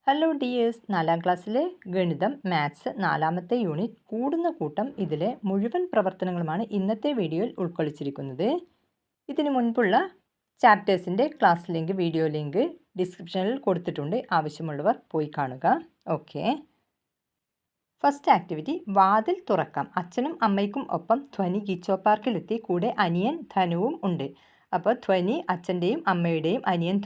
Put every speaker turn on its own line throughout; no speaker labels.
Hello dears, 4ാം ക്ലാസ്സിലെ ഗണിതം maths 4ാമത്തെ unit കൂടുന്ന കൂട്ടം ഇതിലെ മുഴുവൻ പ്രവർത്തനങ്ങളുമാണ് ഇന്നത്തെ വീഡിയോയിൽ ഉൾക്കൊള്ളിച്ചിരിക്കുന്നത്. ഇതിനു മുൻപുള്ള ചാപ്റ്റേഴ്സിൻ്റെ ക്ലാസ് ലിങ്ക്, വീഡിയോ ലിങ്ക് ഡിസ്ക്രിപ്ഷനിൽ കൊടുത്തിട്ടുണ്ട്. ആവശ്യമുള്ളവർ പോയി കാണുക. ഓക്കെ, ഫസ്റ്റ് ആക്ടിവിറ്റി, വാതിൽ തുറക്കാം. അച്ഛനും അമ്മയ്ക്കും ഒപ്പം ധ്വനി ഗിച്ചോ പാർക്കിലെത്തി. കൂടെ അനിയൻ ധനുവും ഉണ്ട്. അപ്പോൾ ധ്വനി അച്ഛൻ്റെയും അമ്മയുടെയും അനിയൻ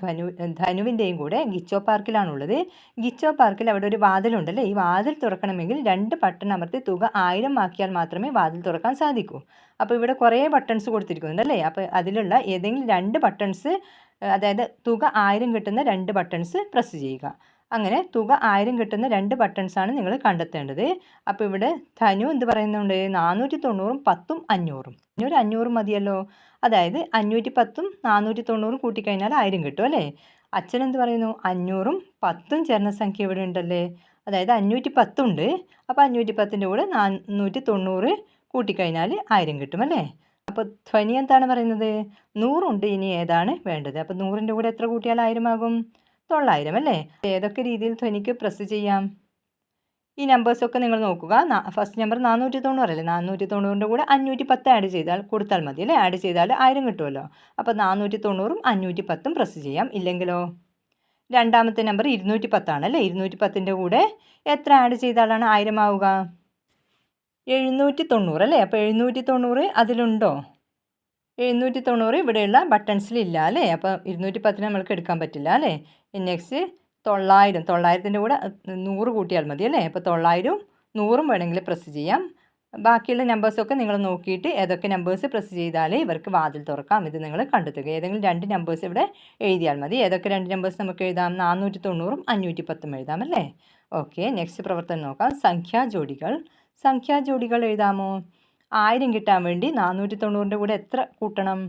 ധനുവിൻ്റെയും കൂടെ ഗിച്ചോ പാർക്കിലാണുള്ളത്. ഗിച്ചോ പാർക്കിൽ അവിടെ ഒരു വാതിലുണ്ടല്ലേ. ഈ വാതിൽ തുറക്കണമെങ്കിൽ 2 ബട്ടൺ അമർത്തി തുക 1000 ആക്കിയാൽ മാത്രമേ വാതിൽ തുറക്കാൻ സാധിക്കൂ. അപ്പോൾ ഇവിടെ കുറേ ബട്ടൺസ് കൊടുത്തിരിക്കുന്നുണ്ടല്ലേ. അപ്പോൾ അതിലുള്ള ഏതെങ്കിലും 2 ബട്ടൺസ്, അതായത് തുക 1000 കിട്ടുന്ന 2 ബട്ടൺസ് പ്രസ് ചെയ്യുക. അങ്ങനെ തുക 1000 കിട്ടുന്ന 2 ബട്ടൺസാണ് നിങ്ങൾ കണ്ടെത്തേണ്ടത്. അപ്പോൾ ഇവിടെ ധനു എന്ത് പറയുന്നുണ്ട്? 490ഉം 10ഉം 500ഉം. ഇനി ഒരു 500 മതിയല്ലോ. അതായത് 510ഉം 490ഉം കൂട്ടിക്കഴിഞ്ഞാൽ 1000 കിട്ടും അല്ലേ. അച്ഛൻ എന്ത് പറയുന്നു? 500ഉം 10ഉം ചേർന്ന സംഖ്യ ഇവിടെ ഉണ്ടല്ലേ. അതായത് 510 ഉണ്ട്. അപ്പോൾ 510ൻ്റെ കൂടെ 490 കൂട്ടിക്കഴിഞ്ഞാൽ 1000 കിട്ടും അല്ലേ. അപ്പോൾ ധ്വനി എന്താണ് പറയുന്നത്? 100 ഉണ്ട്, ഇനി ഏതാണ് വേണ്ടത്? അപ്പോൾ 100ൻ്റെ കൂടെ എത്ര കൂട്ടിയാൽ 1000 ആകും? 900 അല്ലേ. ഏതൊക്കെ രീതിയിൽ ധ്വനിക്ക് പ്രസ് ചെയ്യാം? ഈ നമ്പേഴ്സൊക്കെ നിങ്ങൾ നോക്കുക. ഫസ്റ്റ് നമ്പർ 490 അല്ലേ. 490ൻ്റെ കൂടെ 510 ആഡ് ചെയ്താൽ കൊടുത്താൽ മതി അല്ലേ. ആഡ് ചെയ്താൽ 1000 കിട്ടുമല്ലോ. അപ്പോൾ 490ഉം 510ഉം പ്രസ് ചെയ്യാം. ഇല്ലെങ്കിലോ രണ്ടാമത്തെ നമ്പർ 210 ആണല്ലേ. 210ൻ്റെ കൂടെ എത്ര ആഡ് ചെയ്താലാണ് 1000 ആവുക? 790 അല്ലേ. അപ്പോൾ 790 അതിലുണ്ടോ? 790 ഇവിടെയുള്ള ബട്ടൺസിലില്ല അല്ലേ. അപ്പോൾ 210 നമ്മൾക്ക് എടുക്കാൻ പറ്റില്ല അല്ലേ. നെക്സ്റ്റ് 900. 900ൻ്റെ കൂടെ 100 കൂട്ടിയാൽ മതി അല്ലേ. അപ്പോൾ 900ഉം 100ഉം വേണമെങ്കിൽ പ്രസ് ചെയ്യാം. ബാക്കിയുള്ള നമ്പേഴ്സൊക്കെ നിങ്ങൾ നോക്കിയിട്ട് ഏതൊക്കെ നമ്പേഴ്സ് പ്രസ് ചെയ്താലേ ഇവർക്ക് വാതിൽ തുറക്കാം ഇത് നിങ്ങൾ കണ്ടെത്തുക. ഏതെങ്കിലും 2 നമ്പേഴ്സ് ഇവിടെ എഴുതിയാൽ മതി. ഏതൊക്കെ 2 നമ്പേഴ്സ് നമുക്ക് എഴുതാം? 490ഉം 510ഉം എഴുതാം അല്ലേ. ഓക്കെ, നെക്സ്റ്റ് പ്രവർത്തനം നോക്കാം. സംഖ്യാജോഡികൾ എഴുതാമോ? 1000 കിട്ടാൻ വേണ്ടി 490ൻ്റെ കൂടെ എത്ര കൂട്ടണം?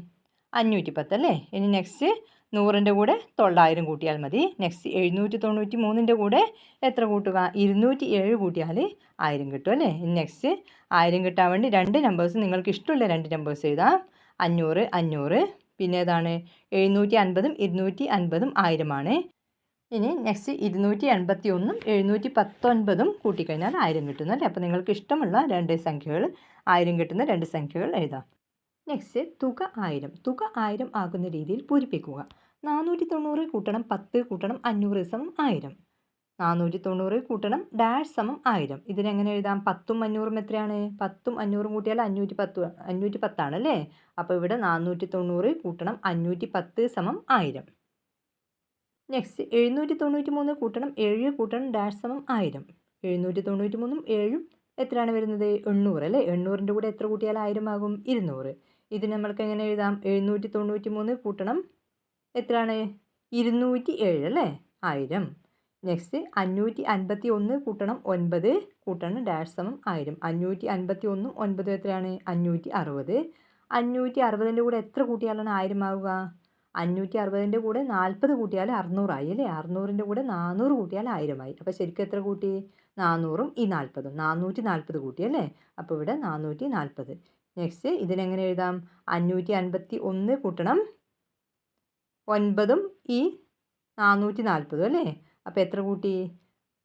510 അല്ലേ. ഇനി നെക്സ്റ്റ് 100ൻ്റെ കൂടെ 900 കൂട്ടിയാൽ മതി. നെക്സ്റ്റ് 793ൻ്റെ കൂടെ എത്ര കൂട്ടുക? 207 കൂട്ടിയാൽ 1000 കിട്ടും അല്ലേ. ഇനി നെക്സ്റ്റ് 1000 കിട്ടാൻ വേണ്ടി 2 നമ്പേഴ്സ്, നിങ്ങൾക്ക് ഇഷ്ടമുള്ള 2 നമ്പേഴ്സ് എഴുതാം. 500, 500. പിന്നെ ഏതാണ്? 750ഉം 250ഉം 1000 ആണ്. ഇനി നെക്സ്റ്റ് 281ഉം 719ഉം കൂട്ടിക്കഴിഞ്ഞാൽ 1000 കിട്ടുന്നു അല്ലേ. അപ്പോൾ നിങ്ങൾക്ക് ഇഷ്ടമുള്ള 2 സംഖ്യകൾ, 1000 കിട്ടുന്ന 2 സംഖ്യകൾ എഴുതാം. നെക്സ്റ്റ് തുക 1000. തുക 1000 ആകുന്ന രീതിയിൽ പൂരിപ്പിക്കുക. 490 കൂട്ടണം 10 കൂട്ടണം 500 സമം 1000. 490 കൂട്ടണം ഡാഷ് സമം 1000. ഇതിനെങ്ങനെ എഴുതാം? 10ഉം 500ഉം എത്രയാണ്? 10ഉം 500ഉം കൂട്ടിയാൽ 510 ആണ് അല്ലേ. അപ്പോൾ ഇവിടെ 490 കൂട്ടണം 510 സമം 1000. നെക്സ്റ്റ് 793 കൂട്ടണം 7 കൂട്ടണം ഡാഷ് സമം 1000. 793ഉം 7ഉം എത്രയാണ് വരുന്നത്? 800 അല്ലേ. 800ൻ്റെ കൂടെ എത്ര കൂട്ടിയാൽ 1000 ആകും? 200. ഇത് നമ്മൾക്ക് എങ്ങനെ എഴുതാം? 793 കൂട്ടണം എത്രയാണ്? 207 അല്ലേ, 1000. നെക്സ്റ്റ് 551 കൂട്ടണം 9 കൂട്ടണം ഡാഷ് സമം 1000. 551ഉം 9ഉം എത്രയാണ്? 560. 560ൻ്റെ കൂടെ എത്ര കൂട്ടിയാലാണ് 1000 ആവുക? 560ൻ്റെ കൂടെ 40 കൂട്ടിയാൽ 600 ആയി അല്ലേ. 600ൻ്റെ കൂടെ 400 കൂട്ടിയാൽ 1000 ആയി. അപ്പോൾ ശരിക്കും എത്ര കൂട്ടി? 400ഉം ഈ 40ഉം 440 കൂട്ടി അല്ലേ. അപ്പോൾ ഇവിടെ 440. നെക്സ്റ്റ് ഇതിനെങ്ങനെ എഴുതാം? 551 കൂട്ടണം 9ഉം ഈ 440 അല്ലേ. അപ്പോൾ എത്ര കൂട്ടി?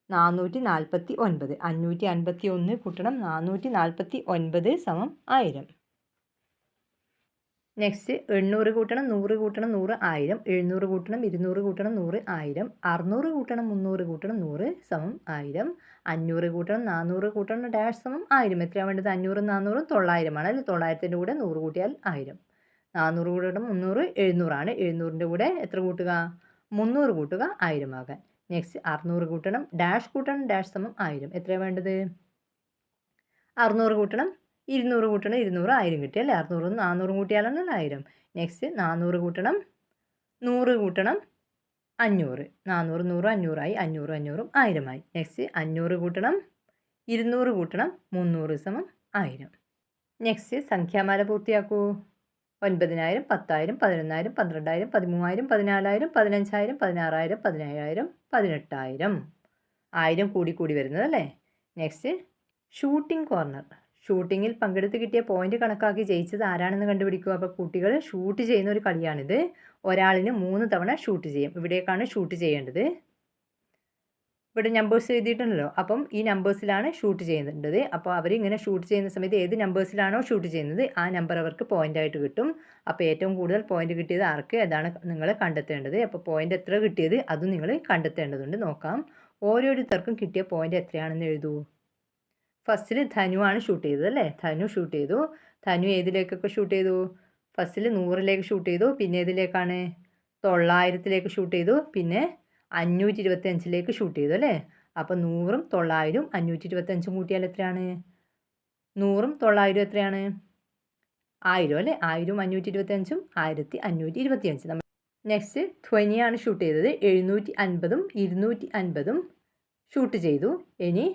449. 551 കൂട്ടണം 449 സമം 1000. നെക്സ്റ്റ് 800 കൂട്ടണം 100 കൂട്ടണം 100 1000. 700 കൂട്ടണം 200 കൂട്ടണം 100 1000. 600 കൂട്ടണം 300 കൂട്ടണം 100 സമം 1000. 500 കൂട്ടണം 400 കൂട്ടണം ഡാഷ് സമം 1000. എത്രയാണ് വേണ്ടത്? 500ഉം 400ഉം 900 ആണ് അല്ലേ. 900ൻ്റെ കൂടെ 100 കൂട്ടിയാൽ 1000. 400 കൂട്ടണം 300 700 ആണ്. 700ൻ്റെ കൂടെ എത്ര കൂട്ടുക? 300 കൂട്ടുക 1000 ആകാൻ. നെക്സ്റ്റ് 600 കൂട്ടണം ഡാഷ് സമം 1000. എത്രയാണ് വേണ്ടത്? 600 കൂട്ടണം 200 കൂട്ടണം 200 1000 കിട്ടി അല്ലേ. 600ഉം 400ഉം കൂട്ടിയാലാണ് 1000. നെക്സ്റ്റ് 400 കൂട്ടണം 100 കൂട്ടണം 500. 400 100 500 ആയി. 500 500ഉം 1000 ആയി. നെക്സ്റ്റ് 500 കൂട്ടണം 200 കൂട്ടണം 300 സമം 1000. നെക്സ്റ്റ് സംഖ്യാമാല പൂർത്തിയാക്കൂ. 9000 10000 11000 12000 13000 14000 15000 16000 17000 18000. 1000 കൂടി വരുന്നത് അല്ലേ. Next shooting corner. ഷൂട്ടിങ്ങിൽ പങ്കെടുത്ത് കിട്ടിയ പോയിന്റ് കണക്കാക്കി ജയിച്ചത് ആരാണെന്ന് കണ്ടുപിടിക്കുക. അപ്പോൾ കുട്ടികൾ ഷൂട്ട് ചെയ്യുന്ന ഒരു കളിയാണിത്. ഒരാളിന് 3 തവണ ഷൂട്ട് ചെയ്യും. ഇവിടേക്കാണ് ഷൂട്ട് ചെയ്യേണ്ടത്. ഇവിടെ നമ്പേഴ്സ് എഴുതിയിട്ടുണ്ടല്ലോ. അപ്പം ഈ നമ്പേഴ്സിലാണ് ഷൂട്ട് ചെയ്യേണ്ടത്. അപ്പോൾ അവരിങ്ങനെ ഷൂട്ട് ചെയ്യുന്ന സമയത്ത് ഏത് നമ്പേഴ്സിലാണോ ഷൂട്ട് ചെയ്യുന്നത് ആ നമ്പർ അവർക്ക് പോയിൻ്റായിട്ട് കിട്ടും. അപ്പോൾ ഏറ്റവും കൂടുതൽ പോയിൻ്റ് കിട്ടിയത് ആർക്ക് അതാണ് നിങ്ങൾ കണ്ടെത്തേണ്ടത്. അപ്പോൾ പോയിൻ്റ് എത്ര കിട്ടിയത് അതും നിങ്ങൾ കണ്ടെത്തേണ്ടതുണ്ട്. നോക്കാം. ഓരോരുത്തർക്കും കിട്ടിയ പോയിൻ്റ് എത്രയാണെന്ന് എഴുതൂ. ഫസ്റ്റിൽ ധനുവാണ് ഷൂട്ട് ചെയ്തത് അല്ലേ? ധനു ഷൂട്ട് ചെയ്തു. ധനു ഏതിലേക്കൊക്കെ ഷൂട്ട് ചെയ്തു? ഫസ്റ്റിൽ 100ലേക്ക് ഷൂട്ട് ചെയ്തു. പിന്നെ ഏതിലേക്കാണ്? 900ലേക്ക് ഷൂട്ട് ചെയ്തു. പിന്നെ 525ലേക്ക് ഷൂട്ട് ചെയ്തു അല്ലേ? അപ്പോൾ 100ഉം 900ഉം 525ഉം കൂട്ടിയാൽ എത്രയാണ്? 100ഉം 900ഉം എത്രയാണ്? 1000 അല്ലേ? 1000ഉം 525ഉം 1525. നമ്മൾ നെക്സ്റ്റ് ധ്വനിയാണ് ഷൂട്ട് ചെയ്തത്. 750ഉം 250ഉം ഷൂട്ട് ചെയ്തു. ഇനി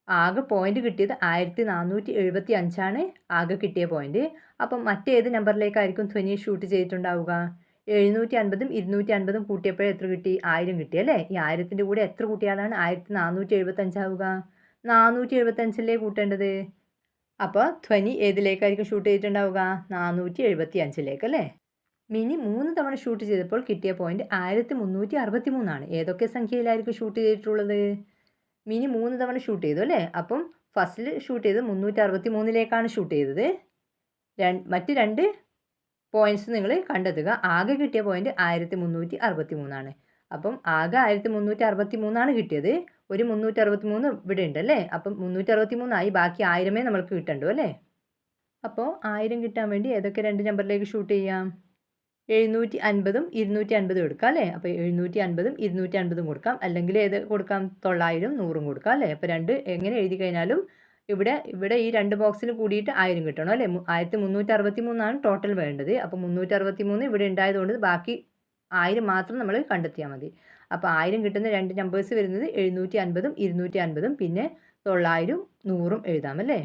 ആകെ പോയിൻ്റ് കിട്ടിയത് 1475ആണ് ആകെ കിട്ടിയ പോയിൻ്റ്. അപ്പം മറ്റേത് നമ്പറിലേക്കായിരിക്കും ധ്വനി ഷൂട്ട് ചെയ്തിട്ടുണ്ടാവുക? 750ഉം 250ഉം കൂട്ടിയപ്പോഴേ എത്ര കിട്ടി? 1000 കിട്ടി അല്ലേ? ഈ 1000ത്തിൻ്റെ കൂടെ എത്ര കൂട്ടിയാലാണ് 1475 ആവുക? 475 കൂട്ടേണ്ടത്. അപ്പോൾ ധ്വനി ഏതിലേക്കായിരിക്കും ഷൂട്ട് ചെയ്തിട്ടുണ്ടാവുക? 475 അല്ലേ? മിനി 3 തവണ ഷൂട്ട് ചെയ്തപ്പോൾ കിട്ടിയ പോയിൻ്റ് 1363ആണ്. ഏതൊക്കെ സംഖ്യയിലായിരിക്കും ഷൂട്ട് ചെയ്തിട്ടുള്ളത്? മിനി 3 തവണ ഷൂട്ട് ചെയ്തു അല്ലേ? അപ്പം ഫസ്റ്റിൽ ഷൂട്ട് ചെയ്ത് 363ലേക്കാണ് ഷൂട്ട് ചെയ്തത്. മറ്റ് 2 പോയിൻറ്റ്സ് നിങ്ങൾ കണ്ടെത്തുക. ആകെ കിട്ടിയ പോയിൻ്റ് 1363ആണ്. അപ്പം ആകെ 1363ആണ് കിട്ടിയത്. ഒരു 363 ഇവിടെ ഉണ്ട് അല്ലേ? അപ്പം 363 ബാക്കി 1000 നമ്മൾക്ക് കിട്ടണ്ടു അല്ലേ? അപ്പോൾ 1000 കിട്ടാൻ വേണ്ടി ഏതൊക്കെ 2 നമ്പറിലേക്ക് ഷൂട്ട് ചെയ്യാം? 750ഉം 250ഉം എടുക്കാം അല്ലേ? അപ്പോൾ 750ഉം 250ഉം കൊടുക്കാം. അല്ലെങ്കിൽ ഏത് കൊടുക്കാം? 900ഉം 100ഉം കൊടുക്കാം അല്ലേ? അപ്പോൾ 2 എങ്ങനെ എഴുതി കഴിഞ്ഞാലും ഇവിടെ ഈ 2 ബോക്സിൽ കൂടിയിട്ട് 1000 കിട്ടണം അല്ലേ? 1363ആണ് ടോട്ടൽ വേണ്ടത്. അപ്പോൾ 363 ഇവിടെ ഉണ്ടായതുകൊണ്ട് ബാക്കി 1000 മാത്രം നമ്മൾ കണ്ടെത്തിയാൽ മതി. അപ്പോൾ 1000 കിട്ടുന്ന 2 നമ്പേഴ്സ് വരുന്നത് 750ഉം 250ഉം പിന്നെ 900ഉം 100ഉം എഴുതാം അല്ലേ?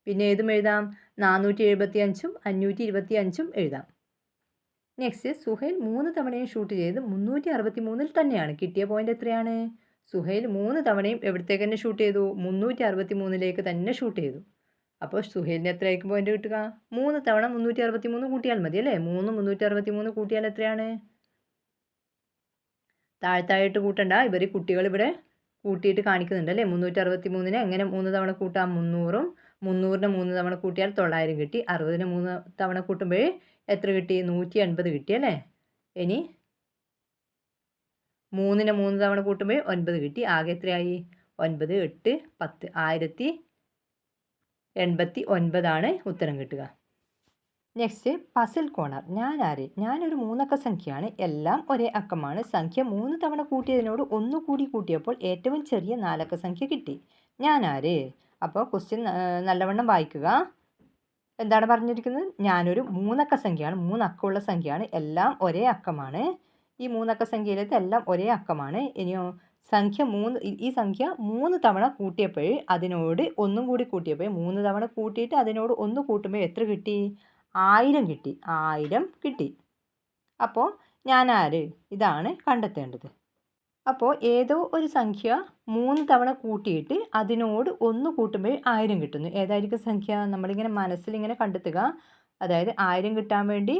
പിന്നെ ഏതും എഴുതാം? 475ഉം 525ഉം എഴുതാം. നെക്സ്റ്റ് സുഹൈൽ 3 തവണയും ഷൂട്ട് ചെയ്ത് 363ൽ തന്നെയാണ്. കിട്ടിയ പോയിൻ്റ് എത്രയാണ്? സുഹൈൽ 3 തവണയും എവിടത്തേക്ക് തന്നെ ഷൂട്ട് ചെയ്തു? 363ലേക്ക് തന്നെ ഷൂട്ട് ചെയ്തു. അപ്പോൾ സുഹൈലിന് എത്രയായിരിക്കും പോയിൻ്റ് കിട്ടുക? 3 തവണ 363 കൂട്ടിയാൽ മതി അല്ലേ? 363 കൂട്ടിയാൽ എത്രയാണ്? താഴത്തായിട്ട് കൂട്ടണ്ട. കുട്ടികൾ ഇവിടെ കൂട്ടിയിട്ട് കാണിക്കുന്നുണ്ട് അല്ലേ? 363നെ എങ്ങനെ 3 തവണ കൂട്ടാം? 300ഉം 300നെ 3 തവണ കൂട്ടിയാൽ 900 കിട്ടി. 60നെ 3 തവണ കൂട്ടുമ്പോൾ എത്ര കിട്ടി? 180 കിട്ടി അല്ലേ? ഇനി 3നെ 3 തവണ കൂട്ടുമ്പോൾ 9 കിട്ടി. ആകെ എത്രയായി? 9, 8, 10 1089ആണ് ഉത്തരം കിട്ടുക. Next puzzle corner. ഞാനാര്? ഞാനൊരു 3 അക്ക സംഖ്യയാണ്. എല്ലാം ഒരേ അക്കമാണ്. സംഖ്യ 3 തവണ കൂട്ടിയതിനോട് 1 കൂടി കൂട്ടിയപ്പോൾ ഏറ്റവും ചെറിയ 4 അക്ക സംഖ്യ കിട്ടി. ഞാനാര്? അപ്പോൾ ക്വസ്റ്റ്യൻ നല്ലവണ്ണം വായിക്കുക. എന്താണ് പറഞ്ഞിരിക്കുന്നത്? ഞാനൊരു 3 അക്ക സംഖ്യയാണ്. 3 അക്കമുള്ള സംഖ്യയാണ്. എല്ലാം ഒരേ അക്കമാണ്. ഈ 3 അക്ക സംഖ്യയിലേക്ക് എല്ലാം ഒരേ അക്കമാണ്. ഇനിയോ ഈ സംഖ്യ 3 തവണ കൂട്ടിയപ്പോൾ അതിനോട് 1 കൂടി കൂട്ടിയപ്പോൾ 3 തവണ കൂട്ടിയിട്ട് അതിനോട് 1 കൂട്ടുമ്പോൾ എത്ര കിട്ടി? 1000 കിട്ടി. 1000 കിട്ടി. അപ്പോൾ ഞാനാര്? ഇതാണ് കണ്ടെത്തേണ്ടത്. അപ്പോൾ ഏതോ ഒരു സംഖ്യ 3 തവണ കൂട്ടിയിട്ട് അതിനോട് 1 കൂട്ടുമ്പോൾ 1000 കിട്ടുന്നു. ഏതായിരിക്കും സംഖ്യ? നമ്മളിങ്ങനെ മനസ്സിലിങ്ങനെ കണ്ടെത്തുക. അതായത് 1000 കിട്ടാൻ വേണ്ടി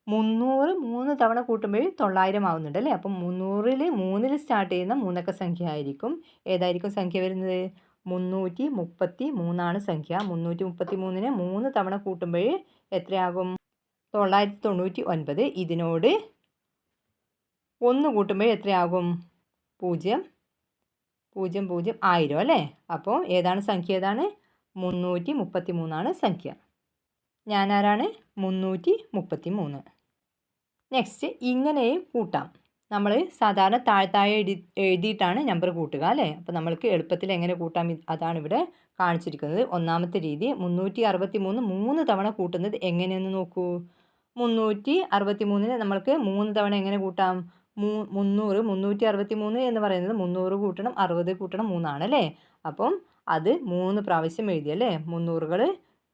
300 3 തവണ കൂട്ടുമ്പോൾ 900 ആവുന്നുണ്ട് അല്ലേ? അപ്പം 300ൽ 3ൽ സ്റ്റാർട്ട് ചെയ്യുന്ന 3 അക്ക സംഖ്യ ആയിരിക്കും. ഏതായിരിക്കും സംഖ്യ വരുന്നത്? 333ആണ് സംഖ്യ. 333നെ 3 തവണ കൂട്ടുമ്പോൾ എത്രയാകും? 999. ഇതിനോട് 1 കൂട്ടുമ്പോൾ എത്രയാകും? 0 0 0 1000 അല്ലേ? അപ്പോൾ ഏതാണ് സംഖ്യ? ഏതാണ്? 333ആണ് സംഖ്യ. ഞാനാരാണ്? 333. നെക്സ്റ്റ് ഇങ്ങനെയും കൂട്ടാം. നമ്മൾ സാധാരണ താഴെ എഴുതിയിട്ടാണ് നമ്പർ കൂട്ടുക അല്ലേ? അപ്പോൾ നമ്മൾക്ക് എളുപ്പത്തിൽ എങ്ങനെ കൂട്ടാം അതാണ് ഇവിടെ കാണിച്ചിരിക്കുന്നത്. ഒന്നാമത്തെ രീതി 363 3 തവണ കൂട്ടുന്നത് എങ്ങനെയെന്ന് നോക്കൂ. 363നെ നമ്മൾക്ക് 3 തവണ എങ്ങനെ കൂട്ടാം? 300 363 എന്ന് പറയുന്നത് 300 കൂട്ടണം 60 കൂട്ടണം 3 ആണല്ലേ? അപ്പം അത് 3 പ്രാവശ്യം എഴുതിയല്ലേ? 300കൾ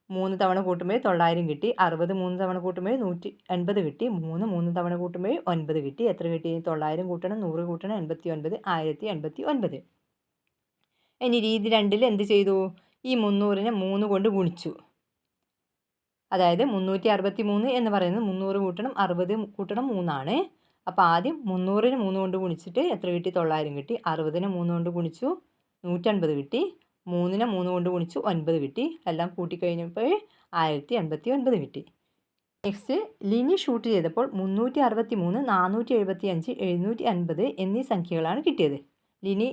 3 തവണ കൂട്ടുമ്പോൾ 900 കിട്ടി. 60 3 തവണ കൂട്ടുമ്പോൾ 180 കിട്ടി. 3 തവണ കൂട്ടുമ്പോൾ 9 കിട്ടി. എത്ര കിട്ടി? 900 കൂട്ടണം 100 കൂട്ടണം 89 1089. ഇനി രീതി 2ൽ എന്ത് ചെയ്തു? ഈ 300നെ 3 കൊണ്ട് ഗുണിച്ചു. അതായത് 363 എന്ന് പറയുന്നത് 300 കൂട്ടണം 60 കൂട്ടണം 3 ആണ്. അപ്പോൾ ആദ്യം 300-ന് 3 കൊണ്ട് ഗുണിച്ചിട്ട് എത്ര കിട്ടി? 900 കിട്ടി. 60-നെ 3 കൊണ്ട് ഗുണിച്ചു 150 കിട്ടി. 3-നെ 3 കൊണ്ട് ഗുണിച്ചു 9 കിട്ടി. എല്ലാം കൂട്ടിക്കഴിഞ്ഞപ്പോൾ 1089 കിട്ടി. നെക്സ്റ്റ് ലിനി ഷൂട്ട് ചെയ്തപ്പോൾ 363, 475, 750 എന്നീ സംഖ്യകളാണ് കിട്ടിയത്. ലിനി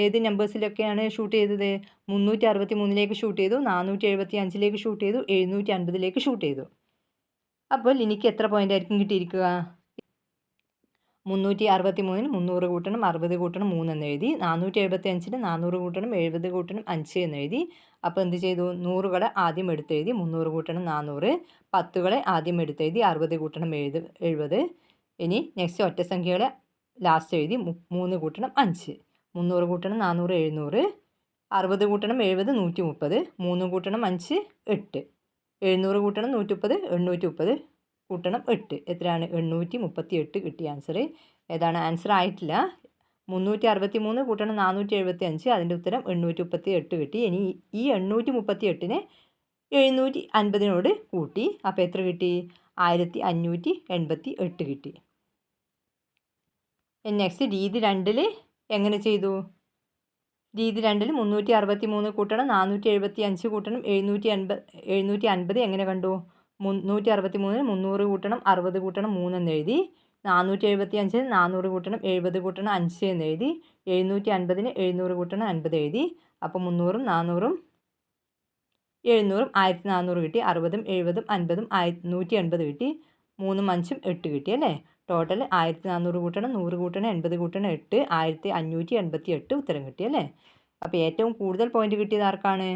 ഏത് നമ്പേഴ്സിലൊക്കെയാണ് ഷൂട്ട് ചെയ്തത്? 363-ലേക്ക് ഷൂട്ട് ചെയ്തു, 475-ലേക്ക് ഷൂട്ട് ചെയ്തു, 750-ലേക്ക് ഷൂട്ട് ചെയ്തു. അപ്പോൾ ലിനിക്ക് എത്ര പോയിൻ്റ് ആയിരിക്കും കിട്ടിയിരിക്കുക? 363-ന് 300 കൂട്ടണം 60 കൂട്ടണം 3 എന്ന് എഴുതി. 475-ന് 400 കൂട്ടണം 70 കൂട്ടണം 5 എന്ന് എഴുതി. അപ്പോൾ എന്ത് ചെയ്തു? 100കളെ ആദ്യം എടുത്തെഴുതി. 300 കൂട്ടണം 400. 10കളെ ആദ്യം എടുത്തെഴുതി. 60 കൂട്ടണം 70. ഇനി നെക്സ്റ്റ് ഒറ്റ സംഖ്യകളെ ലാസ്റ്റ് എഴുതി. 3 കൂട്ടണം 5. 300 കൂട്ടണം 400 700. 60 കൂട്ടണം 70 130. 3 കൂട്ടണം 5 8. 700 കൂട്ടണം 130 830 കൂട്ടണം 8 എത്രയാണ്? 838 കിട്ടിയ ആൻസർ. ഏതാണ്? ആൻസർ ആയിട്ടില്ല. 363 കൂട്ടണം 475, അതിൻ്റെ ഉത്തരം 838 കിട്ടി. ഇനി ഈ 838-നെ 750-നോട് കൂട്ടി. അപ്പോൾ എത്ര കിട്ടി? 1588 കിട്ടി. നെക്സ്റ്റ് രീതി 2-ൽ എങ്ങനെ ചെയ്തു? രീതി 2-ൽ 363 കൂട്ടണം 475 കൂട്ടണം 750 എങ്ങനെ കണ്ടു? 363-ന് 300 കൂട്ടണം 60 കൂട്ടണം 3 എന്ന് എഴുതി. 475-ന് 400 കൂട്ടണം 70 കൂട്ടണം 5 എന്ന് എഴുതി. 750-ന് 700 കൂട്ടണം 50 എഴുതി. അപ്പോൾ 300-ഉം 400-ഉം 700-ഉം 1400 കിട്ടി. 60-ഉം 70-ഉം 50-ഉം 180 കിട്ടി. 3-ഉം 5-ഉം 8 കിട്ടി അല്ലേ? ടോട്ടൽ 1400 കൂട്ടണം 100 കൂട്ടണം 80 കൂട്ടണം 8 1588 ഉത്തരം കിട്ടി അല്ലേ? അപ്പോൾ ഏറ്റവും കൂടുതൽ പോയിന്റ് കിട്ടിയത് ആർക്കാണ്?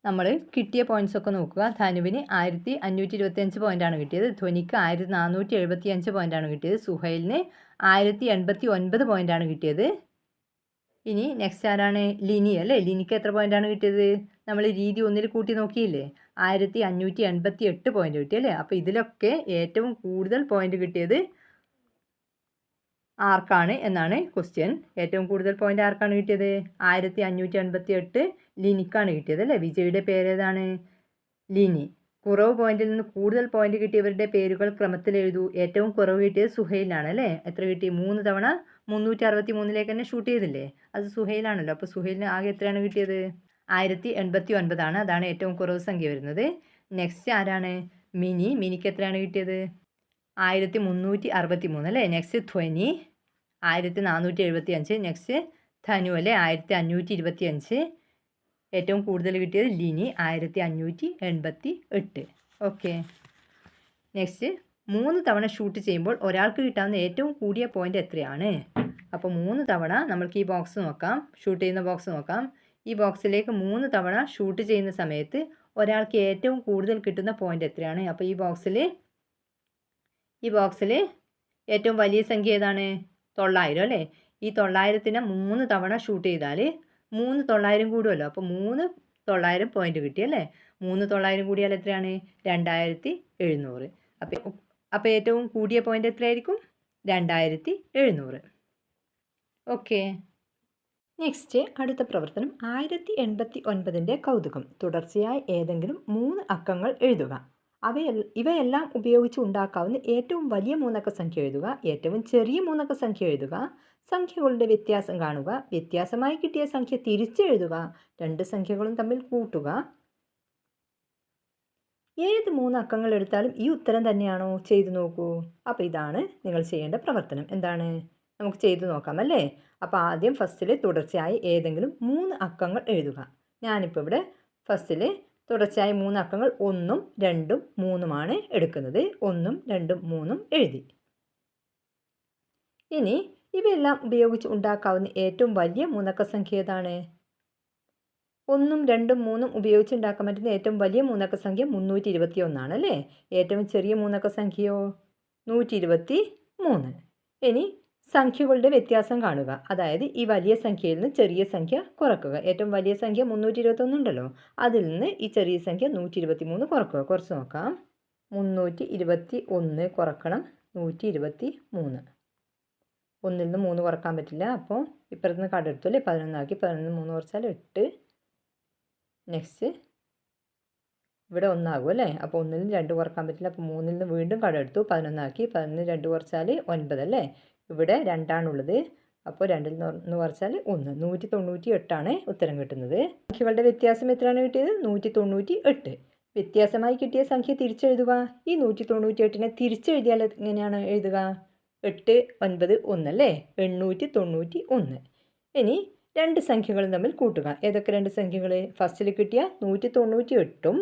നമ്മൾ കിട്ടിയ പോയിൻറ്റ്സൊക്കെ നോക്കുക. ധനുവിന് 1525 പോയിൻ്റാണ് കിട്ടിയത്. ധ്വനിക്ക് 1475 പോയിൻ്റാണ് കിട്ടിയത്. സുഹൈലിന് 1089 പോയിൻ്റാണ് കിട്ടിയത്. ഇനി നെക്സ്റ്റ് ആരാണ്? ലിനി അല്ലേ? ലിനിക്ക് എത്ര പോയിൻ്റാണ് കിട്ടിയത്? നമ്മൾ രീതി 1-ൽ കൂട്ടി നോക്കിയില്ലേ? 1588 പോയിൻ്റ് കിട്ടി അല്ലേ? അപ്പോൾ ഇതിലൊക്കെ ഏറ്റവും കൂടുതൽ പോയിൻ്റ് കിട്ടിയത് ആർക്കാണ് എന്നാണ് ക്വസ്റ്റ്യൻ. ഏറ്റവും കൂടുതൽ പോയിൻ്റ് ആർക്കാണ് കിട്ടിയത്? 1588 ലിനിക്കാണ് കിട്ടിയത് അല്ലേ? വിജയുടെ പേരേതാണ്? ലിനി. കുറവ് പോയിന്റിൽ നിന്ന് കൂടുതൽ പോയിന്റ് കിട്ടിയവരുടെ പേരുകൾ ക്രമത്തിൽ എഴുതൂ. ഏറ്റവും കുറവ് കിട്ടിയത് സുഹൈലാണ് അല്ലേ? എത്ര കിട്ടി? 3 തവണ 363-ലേക്ക് തന്നെ ഷൂട്ട് ചെയ്തില്ലേ? അത് സുഹൈലാണല്ലോ. അപ്പോൾ സുഹൈലിന് ആകെ എത്രയാണ് കിട്ടിയത്? 1089 അതാണ് ഏറ്റവും കുറവ് സംഖ്യ വരുന്നത്. നെക്സ്റ്റ് ആരാണ്? മിനിക്ക് എത്രയാണ് കിട്ടിയത്? 1363 അല്ലേ? നെക്സ്റ്റ് ധ്വനി 1475. നെക്സ്റ്റ് ധനു അല്ലേ? 1525. ഏറ്റവും കൂടുതൽ കിട്ടിയത് ലിനി 1588. ഓക്കെ. നെക്സ്റ്റ് 3 തവണ ഷൂട്ട് ചെയ്യുമ്പോൾ ഒരാൾക്ക് കിട്ടാവുന്ന ഏറ്റവും കൂടിയ പോയിൻ്റ് എത്രയാണ്? അപ്പോൾ 3 തവണ നമ്മൾക്ക് ഈ ബോക്സ് നോക്കാം. ഷൂട്ട് ചെയ്യുന്ന ബോക്സ് നോക്കാം. ഈ ബോക്സിലേക്ക് 3 തവണ ഷൂട്ട് ചെയ്യുന്ന സമയത്ത് ഒരാൾക്ക് ഏറ്റവും കൂടുതൽ കിട്ടുന്ന പോയിൻ്റ് എത്രയാണ്? അപ്പോൾ ഈ ബോക്സിൽ ഏറ്റവും വലിയ സംഖ്യ ഏതാണ്? 900 അല്ലേ? ഈ 900-നെ 3 തവണ ഷൂട്ട് ചെയ്താൽ 3 900 കൂടുമല്ലോ. അപ്പോൾ 3 900 പോയിൻ്റ് കിട്ടിയല്ലേ? 3 900 കൂടിയാൽ എത്രയാണ്? 2700. അപ്പോൾ ഏറ്റവും കൂടിയ പോയിൻ്റ് എത്രയായിരിക്കും? 2700. ഓക്കെ. നെക്സ്റ്റ് അടുത്ത പ്രവർത്തനം 1089-ൻ്റെ കൗതുകം. തുടർച്ചയായി ഏതെങ്കിലും 3 അക്കങ്ങൾ എഴുതുക. ഇവയെല്ലാം ഉപയോഗിച്ച് ഉണ്ടാക്കാവുന്ന ഏറ്റവും വലിയ 3 അക്ക സംഖ്യ എഴുതുക. ഏറ്റവും ചെറിയ 3 അക്ക സംഖ്യ എഴുതുക. സംഖ്യകളുടെ വ്യത്യാസം കാണുക. വ്യത്യാസമായി കിട്ടിയ സംഖ്യ തിരിച്ചെഴുതുക. 2 സംഖ്യകളും തമ്മിൽ കൂട്ടുക. ഏത് 3 അക്കങ്ങൾ എടുത്താലും ഈ ഉത്തരം തന്നെയാണോ? ചെയ്തു നോക്കൂ. അപ്പോൾ ഇതാണ് നിങ്ങൾ ചെയ്യേണ്ട പ്രവർത്തനം. എന്താണ്? നമുക്ക് ചെയ്തു നോക്കാം അല്ലേ? അപ്പോൾ ആദ്യം ഫസ്റ്റിൽ തുടർച്ചയായി ഏതെങ്കിലും 3 അക്കങ്ങൾ എഴുതുക. ഞാനിപ്പോൾ ഇവിടെ ഫസ്റ്റിൽ തുടർച്ചയായി 3 അക്കങ്ങൾ 1ഉം 2ഉം 3ഉമാണ് എടുക്കുന്നത്. 1ഉം 2ഉം 3ഉം എഴുതി. ഇനി ഇവയെല്ലാം ഉപയോഗിച്ച് ഉണ്ടാക്കാവുന്ന ഏറ്റവും വലിയ 3 അക്ക സംഖ്യ ഏതാണ്? 1ഉം 2ഉം 3ഉം ഉപയോഗിച്ച് ഉണ്ടാക്കാൻ പറ്റുന്ന ഏറ്റവും വലിയ 3 അക്ക സംഖ്യ 321 അല്ലേ? ഏറ്റവും ചെറിയ 3 അക്ക സംഖ്യയോ? 123. ഇനി സംഖ്യകളുടെ വ്യത്യാസം കാണുക. അതായത് ഈ വലിയ സംഖ്യയിൽ നിന്ന് ചെറിയ സംഖ്യ കുറക്കുക. ഏറ്റവും വലിയ സംഖ്യ 321 ഉണ്ടല്ലോ, അതിൽ നിന്ന് ഈ ചെറിയ സംഖ്യ 123 കുറക്കുക. കുറച്ച് നോക്കാം. 321 കുറക്കണം 123. 1-ൽ നിന്ന് 3 കുറക്കാൻ പറ്റില്ല. അപ്പോൾ ഇപ്പുറത്ത് നിന്ന് കടെടുത്തു അല്ലേ? 11 ആക്കി. 11-ൽ നിന്ന് 3 കുറച്ചാൽ 8. നെക്സ്റ്റ് ഇവിടെ 1 ആകും അല്ലേ? അപ്പോൾ 1-ൽ നിന്ന് 2 കുറക്കാൻ പറ്റില്ല. അപ്പോൾ 3-ൽ നിന്ന് വീണ്ടും കടമെടുത്തു, 11 ആക്കി. 11-ൽ 2 കുറച്ചാൽ 9 അല്ലേ? ഇവിടെ 2 ആണുള്ളത്. അപ്പോൾ 2-ൽ നിന്ന് 1 കുറച്ചാൽ 1. 198 ഉത്തരം കിട്ടുന്നത്. സംഖ്യകളുടെ വ്യത്യാസം എത്രയാണ് കിട്ടിയത്? 198. വ്യത്യാസമായി കിട്ടിയ സംഖ്യ തിരിച്ചെഴുതുക. ഈ 198നെ തിരിച്ചെഴുതിയാൽ എങ്ങനെയാണ് എഴുതുക? 8, 9, 1 അല്ലേ? 891. ഇനി രണ്ട് സംഖ്യകളും തമ്മിൽ കൂട്ടുക. ഏതൊക്കെ രണ്ട് സംഖ്യകൾ? ഫസ്റ്റിൽ കിട്ടിയ 198ഉം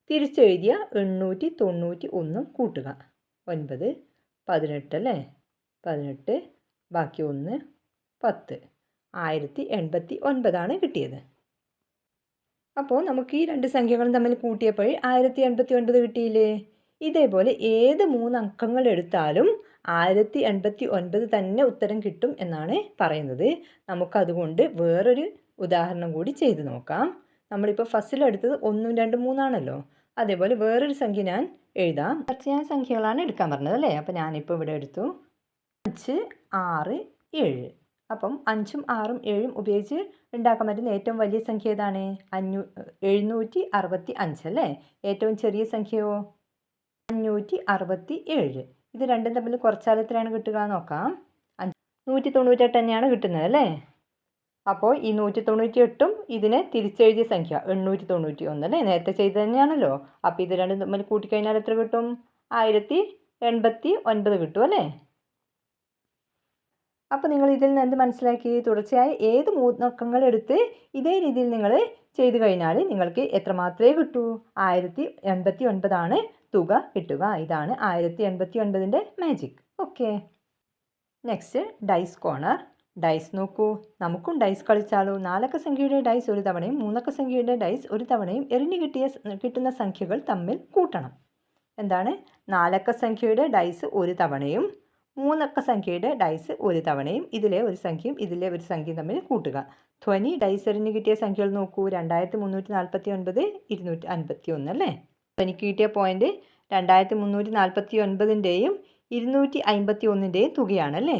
തിരിച്ചെഴുതിയ 891 കൂട്ടുക. 9, 18 അല്ലേ? 18 ബാക്കി 1, 10. 1089 കിട്ടിയത്. അപ്പോൾ നമുക്ക് ഈ രണ്ട് സംഖ്യകളും തമ്മിൽ കൂട്ടിയപ്പോൾ 1089 കിട്ടിയില്ലേ? ഇതേപോലെ ഏത് 3 അക്കങ്ങൾ എടുത്താലും 1089 തന്നെ ഉത്തരം കിട്ടും എന്നാണ് പറയുന്നത്. നമുക്കതുകൊണ്ട് വേറൊരു ഉദാഹരണം കൂടി ചെയ്ത് നോക്കാം. നമ്മളിപ്പോൾ ഫസ്റ്റിലെടുത്തത് 1, 2, 3 ആണല്ലോ. അതേപോലെ വേറൊരു സംഖ്യ ഞാൻ എഴുതാം. ഞാൻ സംഖ്യകളാണ് എടുക്കാൻ പറഞ്ഞത് അല്ലേ? അപ്പോൾ ഞാനിപ്പോൾ ഇവിടെ എടുത്തു 5, 6, 7. അപ്പം 5ഉം 6ഉം 7ഉം ഉപയോഗിച്ച് ഉണ്ടാക്കാൻ പറ്റുന്ന ഏറ്റവും വലിയ സംഖ്യ ഏതാണ്? 765 അല്ലേ? ഏറ്റവും ചെറിയ സംഖ്യയോ? 567. ഇത് രണ്ടും തമ്മിൽ കുറച്ചാൽ എത്രയാണ് കിട്ടുക നോക്കാം. 198 തന്നെയാണ് കിട്ടുന്നത് അല്ലേ? അപ്പോൾ ഈ 198ഉം ഇതിനെ തിരിച്ചെഴുതിയ സംഖ്യ 891 അല്ലേ? നേരത്തെ ചെയ്ത് തന്നെയാണല്ലോ. അപ്പോൾ ഇത് രണ്ടും തമ്മിൽ കൂട്ടിക്കഴിഞ്ഞാൽ എത്ര കിട്ടും? 1089 കിട്ടും അല്ലേ? അപ്പോൾ നിങ്ങൾ ഇതിൽ നിന്ന് എന്ത് മനസ്സിലാക്കി? തുടർച്ചയായി ഏത് 3 അക്കങ്ങൾ എടുത്ത് ഇതേ രീതിയിൽ നിങ്ങൾ ചെയ്ത് കഴിഞ്ഞാൽ നിങ്ങൾക്ക് എത്രമാത്രമേ കിട്ടൂ? 1089 തുക കിട്ടുക. ഇതാണ് 1089ൻ്റെ magic. Okay, next dice corner. Dice നോക്കൂ. നമുക്കും ഡൈസ് കളിച്ചാലോ? 4 അക്ക സംഖ്യയുടെ ഡൈസ് ഒരു തവണയും 3 അക്ക സംഖ്യയുടെ ഡൈസ് ഒരു തവണയും എറിഞ്ഞ് കിട്ടുന്ന സംഖ്യകൾ തമ്മിൽ കൂട്ടണം. എന്താണ്? 4 അക്ക സംഖ്യയുടെ ഡൈസ് ഒരു തവണയും 3 അക്ക സംഖ്യയുടെ ഡൈസ് ഒരു തവണയും ഇതിലെ ഒരു സംഖ്യയും ഇതിലെ ഒരു സംഖ്യയും തമ്മിൽ കൂട്ടുക. ധ്വനി ഡൈസ് എറിഞ്ഞ് കിട്ടിയ സംഖ്യകൾ നോക്കൂ. 2349, 251 അല്ലേ? ധ്വനിക്ക് കിട്ടിയ പോയിന്റ് 2349ൻ്റെയും 251ൻ്റെയും തുകയാണല്ലേ?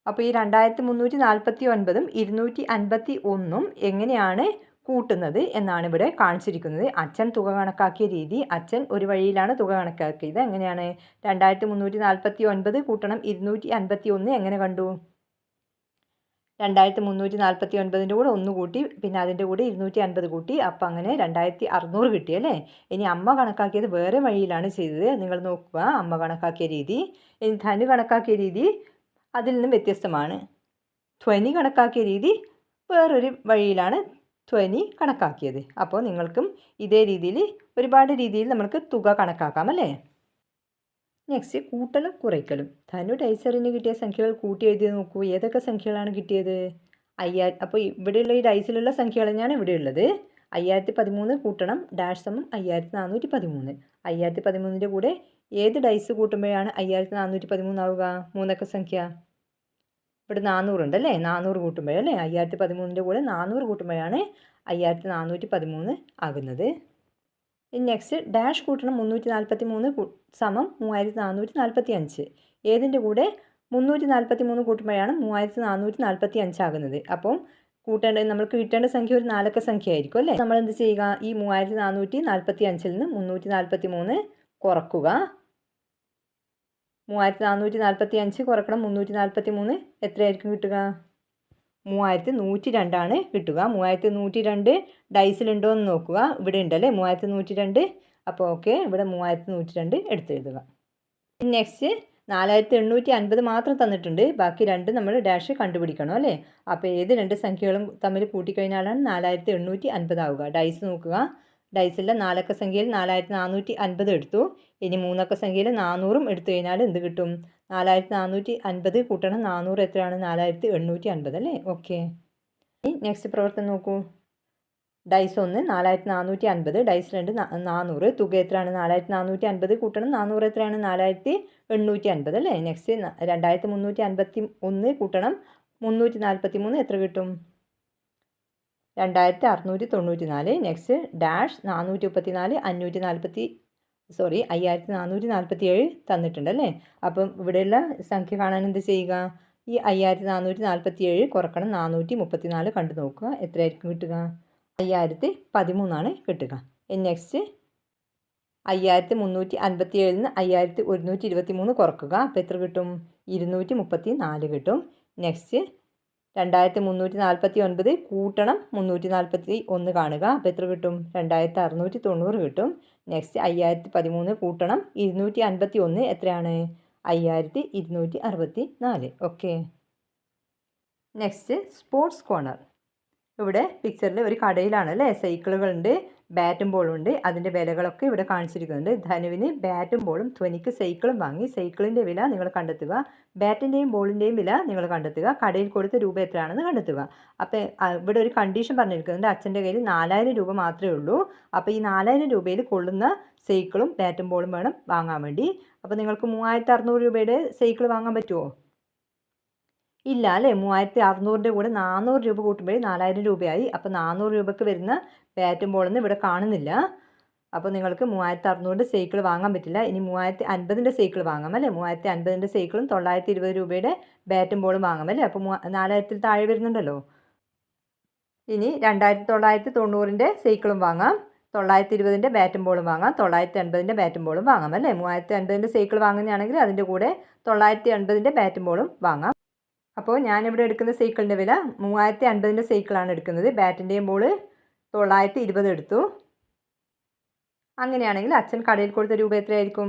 അപ്പോൾ ഈ 2349ഉം 251ഉം എങ്ങനെയാണ് കൂട്ടുന്നത് എന്നാണ് ഇവിടെ കാണിച്ചിരിക്കുന്നത്. അച്ഛൻ തുക കണക്കാക്കിയ രീതി. അച്ഛൻ ഒരു വഴിയിലാണ് തുക കണക്കാക്കിയത്. എങ്ങനെയാണ്? 2349 കൂട്ടണം 251 എങ്ങനെ കണ്ടു? 2349ൻ്റെ കൂടെ 1 കൂട്ടി, പിന്നെ അതിൻ്റെ കൂടെ 250 കൂട്ടി. അപ്പം അങ്ങനെ 2600 കിട്ടിയല്ലേ? ഇനി അമ്മ കണക്കാക്കിയത് വേറെ വഴിയിലാണ് ചെയ്തത്. നിങ്ങൾ നോക്കുക അമ്മ കണക്കാക്കിയ രീതി. ഇനി ധനു കണക്കാക്കിയ രീതി അതിൽ നിന്നും വ്യത്യസ്തമാണ്. ധ്വനി കണക്കാക്കിയ രീതി വേറൊരു വഴിയിലാണ് ധ്വനി കണക്കാക്കിയത്. അപ്പോൾ നിങ്ങൾക്കും ഇതേ രീതിയിൽ ഒരുപാട് രീതിയിൽ നമുക്ക് തുക കണക്കാക്കാം അല്ലേ? നെക്സ്റ്റ് കൂട്ടലും കുറയ്ക്കലും. ധനു ഡൈസറിന് കിട്ടിയ സംഖ്യകൾ കൂട്ടി എഴുതി നോക്കൂ. ഏതൊക്കെ സംഖ്യകളാണ് കിട്ടിയത്? 5000. അപ്പോൾ ഇവിടെയുള്ള ഈ ഡൈസിലുള്ള സംഖ്യകൾ തന്നെയാണ് ഇവിടെയുള്ളത്. 5013 കൂട്ടണം ഡാഷ് സമം 5413. 5013ൻ്റെ കൂടെ ഏത് ഡൈസ് കൂട്ടുമ്പോഴാണ് 5413 ആവുക? 3 അക്ക സംഖ്യ. ഇവിടെ 400 ഉണ്ടല്ലേ? 400 കൂട്ടുമ്പോഴല്ലേ? 5013ൻ്റെ കൂടെ 400 കൂട്ടുമ്പോഴാണ് 5413 ആകുന്നത്. നെക്സ്റ്റ് ഡാഷ് കൂട്ടണം 343 സമം 3445. ഏതിൻ്റെ കൂടെ 343 കൂട്ടുമ്പോഴാണ് 3445 ആകുന്നത്. അപ്പം നമ്മൾക്ക് കിട്ടേണ്ട സംഖ്യ ഒരു 4 അക്ക സംഖ്യ ആയിരിക്കും അല്ലേ? നമ്മൾ എന്ത് ചെയ്യുക? ഈ 3445ൽ നിന്ന് 343 കുറക്കുക. 3445 കുറക്കണം 343 എത്രയായിരിക്കും കിട്ടുക? 3102 കിട്ടുക. 3102 ഡൈസിലുണ്ടോ എന്ന് നോക്കുക. ഇവിടെ ഉണ്ടല്ലേ 3102. അപ്പോൾ ഓക്കെ, ഇവിടെ 3102 എടുത്തെഴുതുക. നെക്സ്റ്റ് 4850 മാത്രം തന്നിട്ടുണ്ട്. ബാക്കി രണ്ട് നമ്മൾ ഡാഷ് കണ്ടുപിടിക്കണം അല്ലേ? അപ്പോൾ ഏത് രണ്ട് സംഖ്യകളും തമ്മിൽ കൂട്ടിക്കഴിഞ്ഞാലാണ് 4850 ആവുക. ഡൈസ് നോക്കുക. ഡൈസിലെ 4 അക്ക സംഖ്യയിൽ 4450 എടുത്തു. ഇനി 3 അക്ക സംഖ്യയിൽ 400ഉം എടുത്തു കഴിഞ്ഞാൽ എന്ത് കിട്ടും? 4450 കൂട്ടണം 400 എത്രയാണ്? 4850 അല്ലേ? ഓക്കെ, ഇനി നെക്സ്റ്റ് പ്രവർത്തനം നോക്കൂ. Dice 1 4450, dice 2 400. തുക എത്രയാണ്? 4450 കൂട്ടണം 400 എത്രയാണ്? 4850 അല്ലേ? നെക്സ്റ്റ് 2351 കൂട്ടണം 343 എത്ര കിട്ടും? 2694. Next dash 434 5447 തന്നിട്ടുണ്ടല്ലേ? അപ്പം ഇവിടെയുള്ള സംഖ്യ കാണാൻ എന്ത് ചെയ്യുക? ഈ 5447 കുറക്കണം 434 കണ്ടു നോക്കുക. എത്രയായിരിക്കും കിട്ടുക? 5013 കിട്ടുക. നെക്സ്റ്റ് 5357 നിന്ന് 5123 കുറക്കുക. അപ്പോൾ എത്ര കിട്ടും? 234 കിട്ടും. നെക്സ്റ്റ് 2349 കൂട്ടണം 341 കാണുക. അപ്പോൾ എത്ര കിട്ടും? 2690 കിട്ടും. നെക്സ്റ്റ് 5013 കൂട്ടണം 251 എത്രയാണ്? 5264. ഓക്കെ. Next sports corner. ഇവിടെ പിക്ചറിൽ ഒരു കടയിലാണ് അല്ലേ, സൈക്കിളുകളുണ്ട്, ബാറ്റും ബോളും ഉണ്ട്. അതിൻ്റെ വിലകളൊക്കെ ഇവിടെ കാണിച്ചിരിക്കുന്നുണ്ട്. ധനുവിന് ബാറ്റും ബോളും, ധ്വനിക്ക് സൈക്കിളും വാങ്ങി. സൈക്കിളിൻ്റെ വില നിങ്ങൾ കണ്ടെത്തുക, ബാറ്റിൻ്റെയും ബോളിൻ്റെയും വില നിങ്ങൾ കണ്ടെത്തുക, കടയിൽ കൊടുത്ത രൂപ എത്രയാണെന്ന് കണ്ടെത്തുക. അപ്പോൾ ഇവിടെ ഒരു കണ്ടീഷൻ പറഞ്ഞിരിക്കുന്നുണ്ട്, അച്ഛൻ്റെ കയ്യിൽ 4000 രൂപ മാത്രമേ ഉള്ളൂ. അപ്പോൾ ഈ 4000 രൂപയിൽ കൊള്ളുന്ന സൈക്കിളും ബാറ്റും ബോളും വേണം വാങ്ങാൻ വേണ്ടി. അപ്പോൾ നിങ്ങൾക്ക് 3600 രൂപയുടെ സൈക്കിൾ വാങ്ങാൻ പറ്റുമോ? ഇല്ല അല്ലേ. 3600 കൂടെ 400 രൂപ കൂട്ടുമ്പോഴേ 4000 രൂപയായി. അപ്പോൾ 400 രൂപയ്ക്ക് വരുന്ന ബാറ്റും ബോളൊന്നും ഇവിടെ കാണുന്നില്ല. അപ്പോൾ നിങ്ങൾക്ക് 3600 സൈക്കിൾ വാങ്ങാൻ പറ്റില്ല. ഇനി 3050 സൈക്കിൾ വാങ്ങാം അല്ലേ. 3050 സൈക്കിളും 920 രൂപയുടെ ബാറ്റും ബോളും വാങ്ങാം അല്ലേ. അപ്പോൾ 4000 താഴെ വരുന്നുണ്ടല്ലോ. ഇനി 2990 സൈക്കിളും വാങ്ങാം, 920 ബാറ്റും ബോളും വാങ്ങാം, 980 ബാറ്റും ബോളും വാങ്ങാം അല്ലേ. 3050 സൈക്കിൾ വാങ്ങുന്നതാണെങ്കിൽ അതിൻ്റെ കൂടെ 980 ബാറ്റും ബോളും വാങ്ങാം. അപ്പോൾ ഞാനിവിടെ എടുക്കുന്ന സൈക്കിളിൻ്റെ വില 3050 സൈക്കിളാണ് എടുക്കുന്നത്. ബാറ്റിൻ്റെയും ബോൾ 920 എടുത്തു. അങ്ങനെയാണെങ്കിൽ അച്ഛൻ കടയിൽ കൊടുത്ത രൂപ എത്രയായിരിക്കും?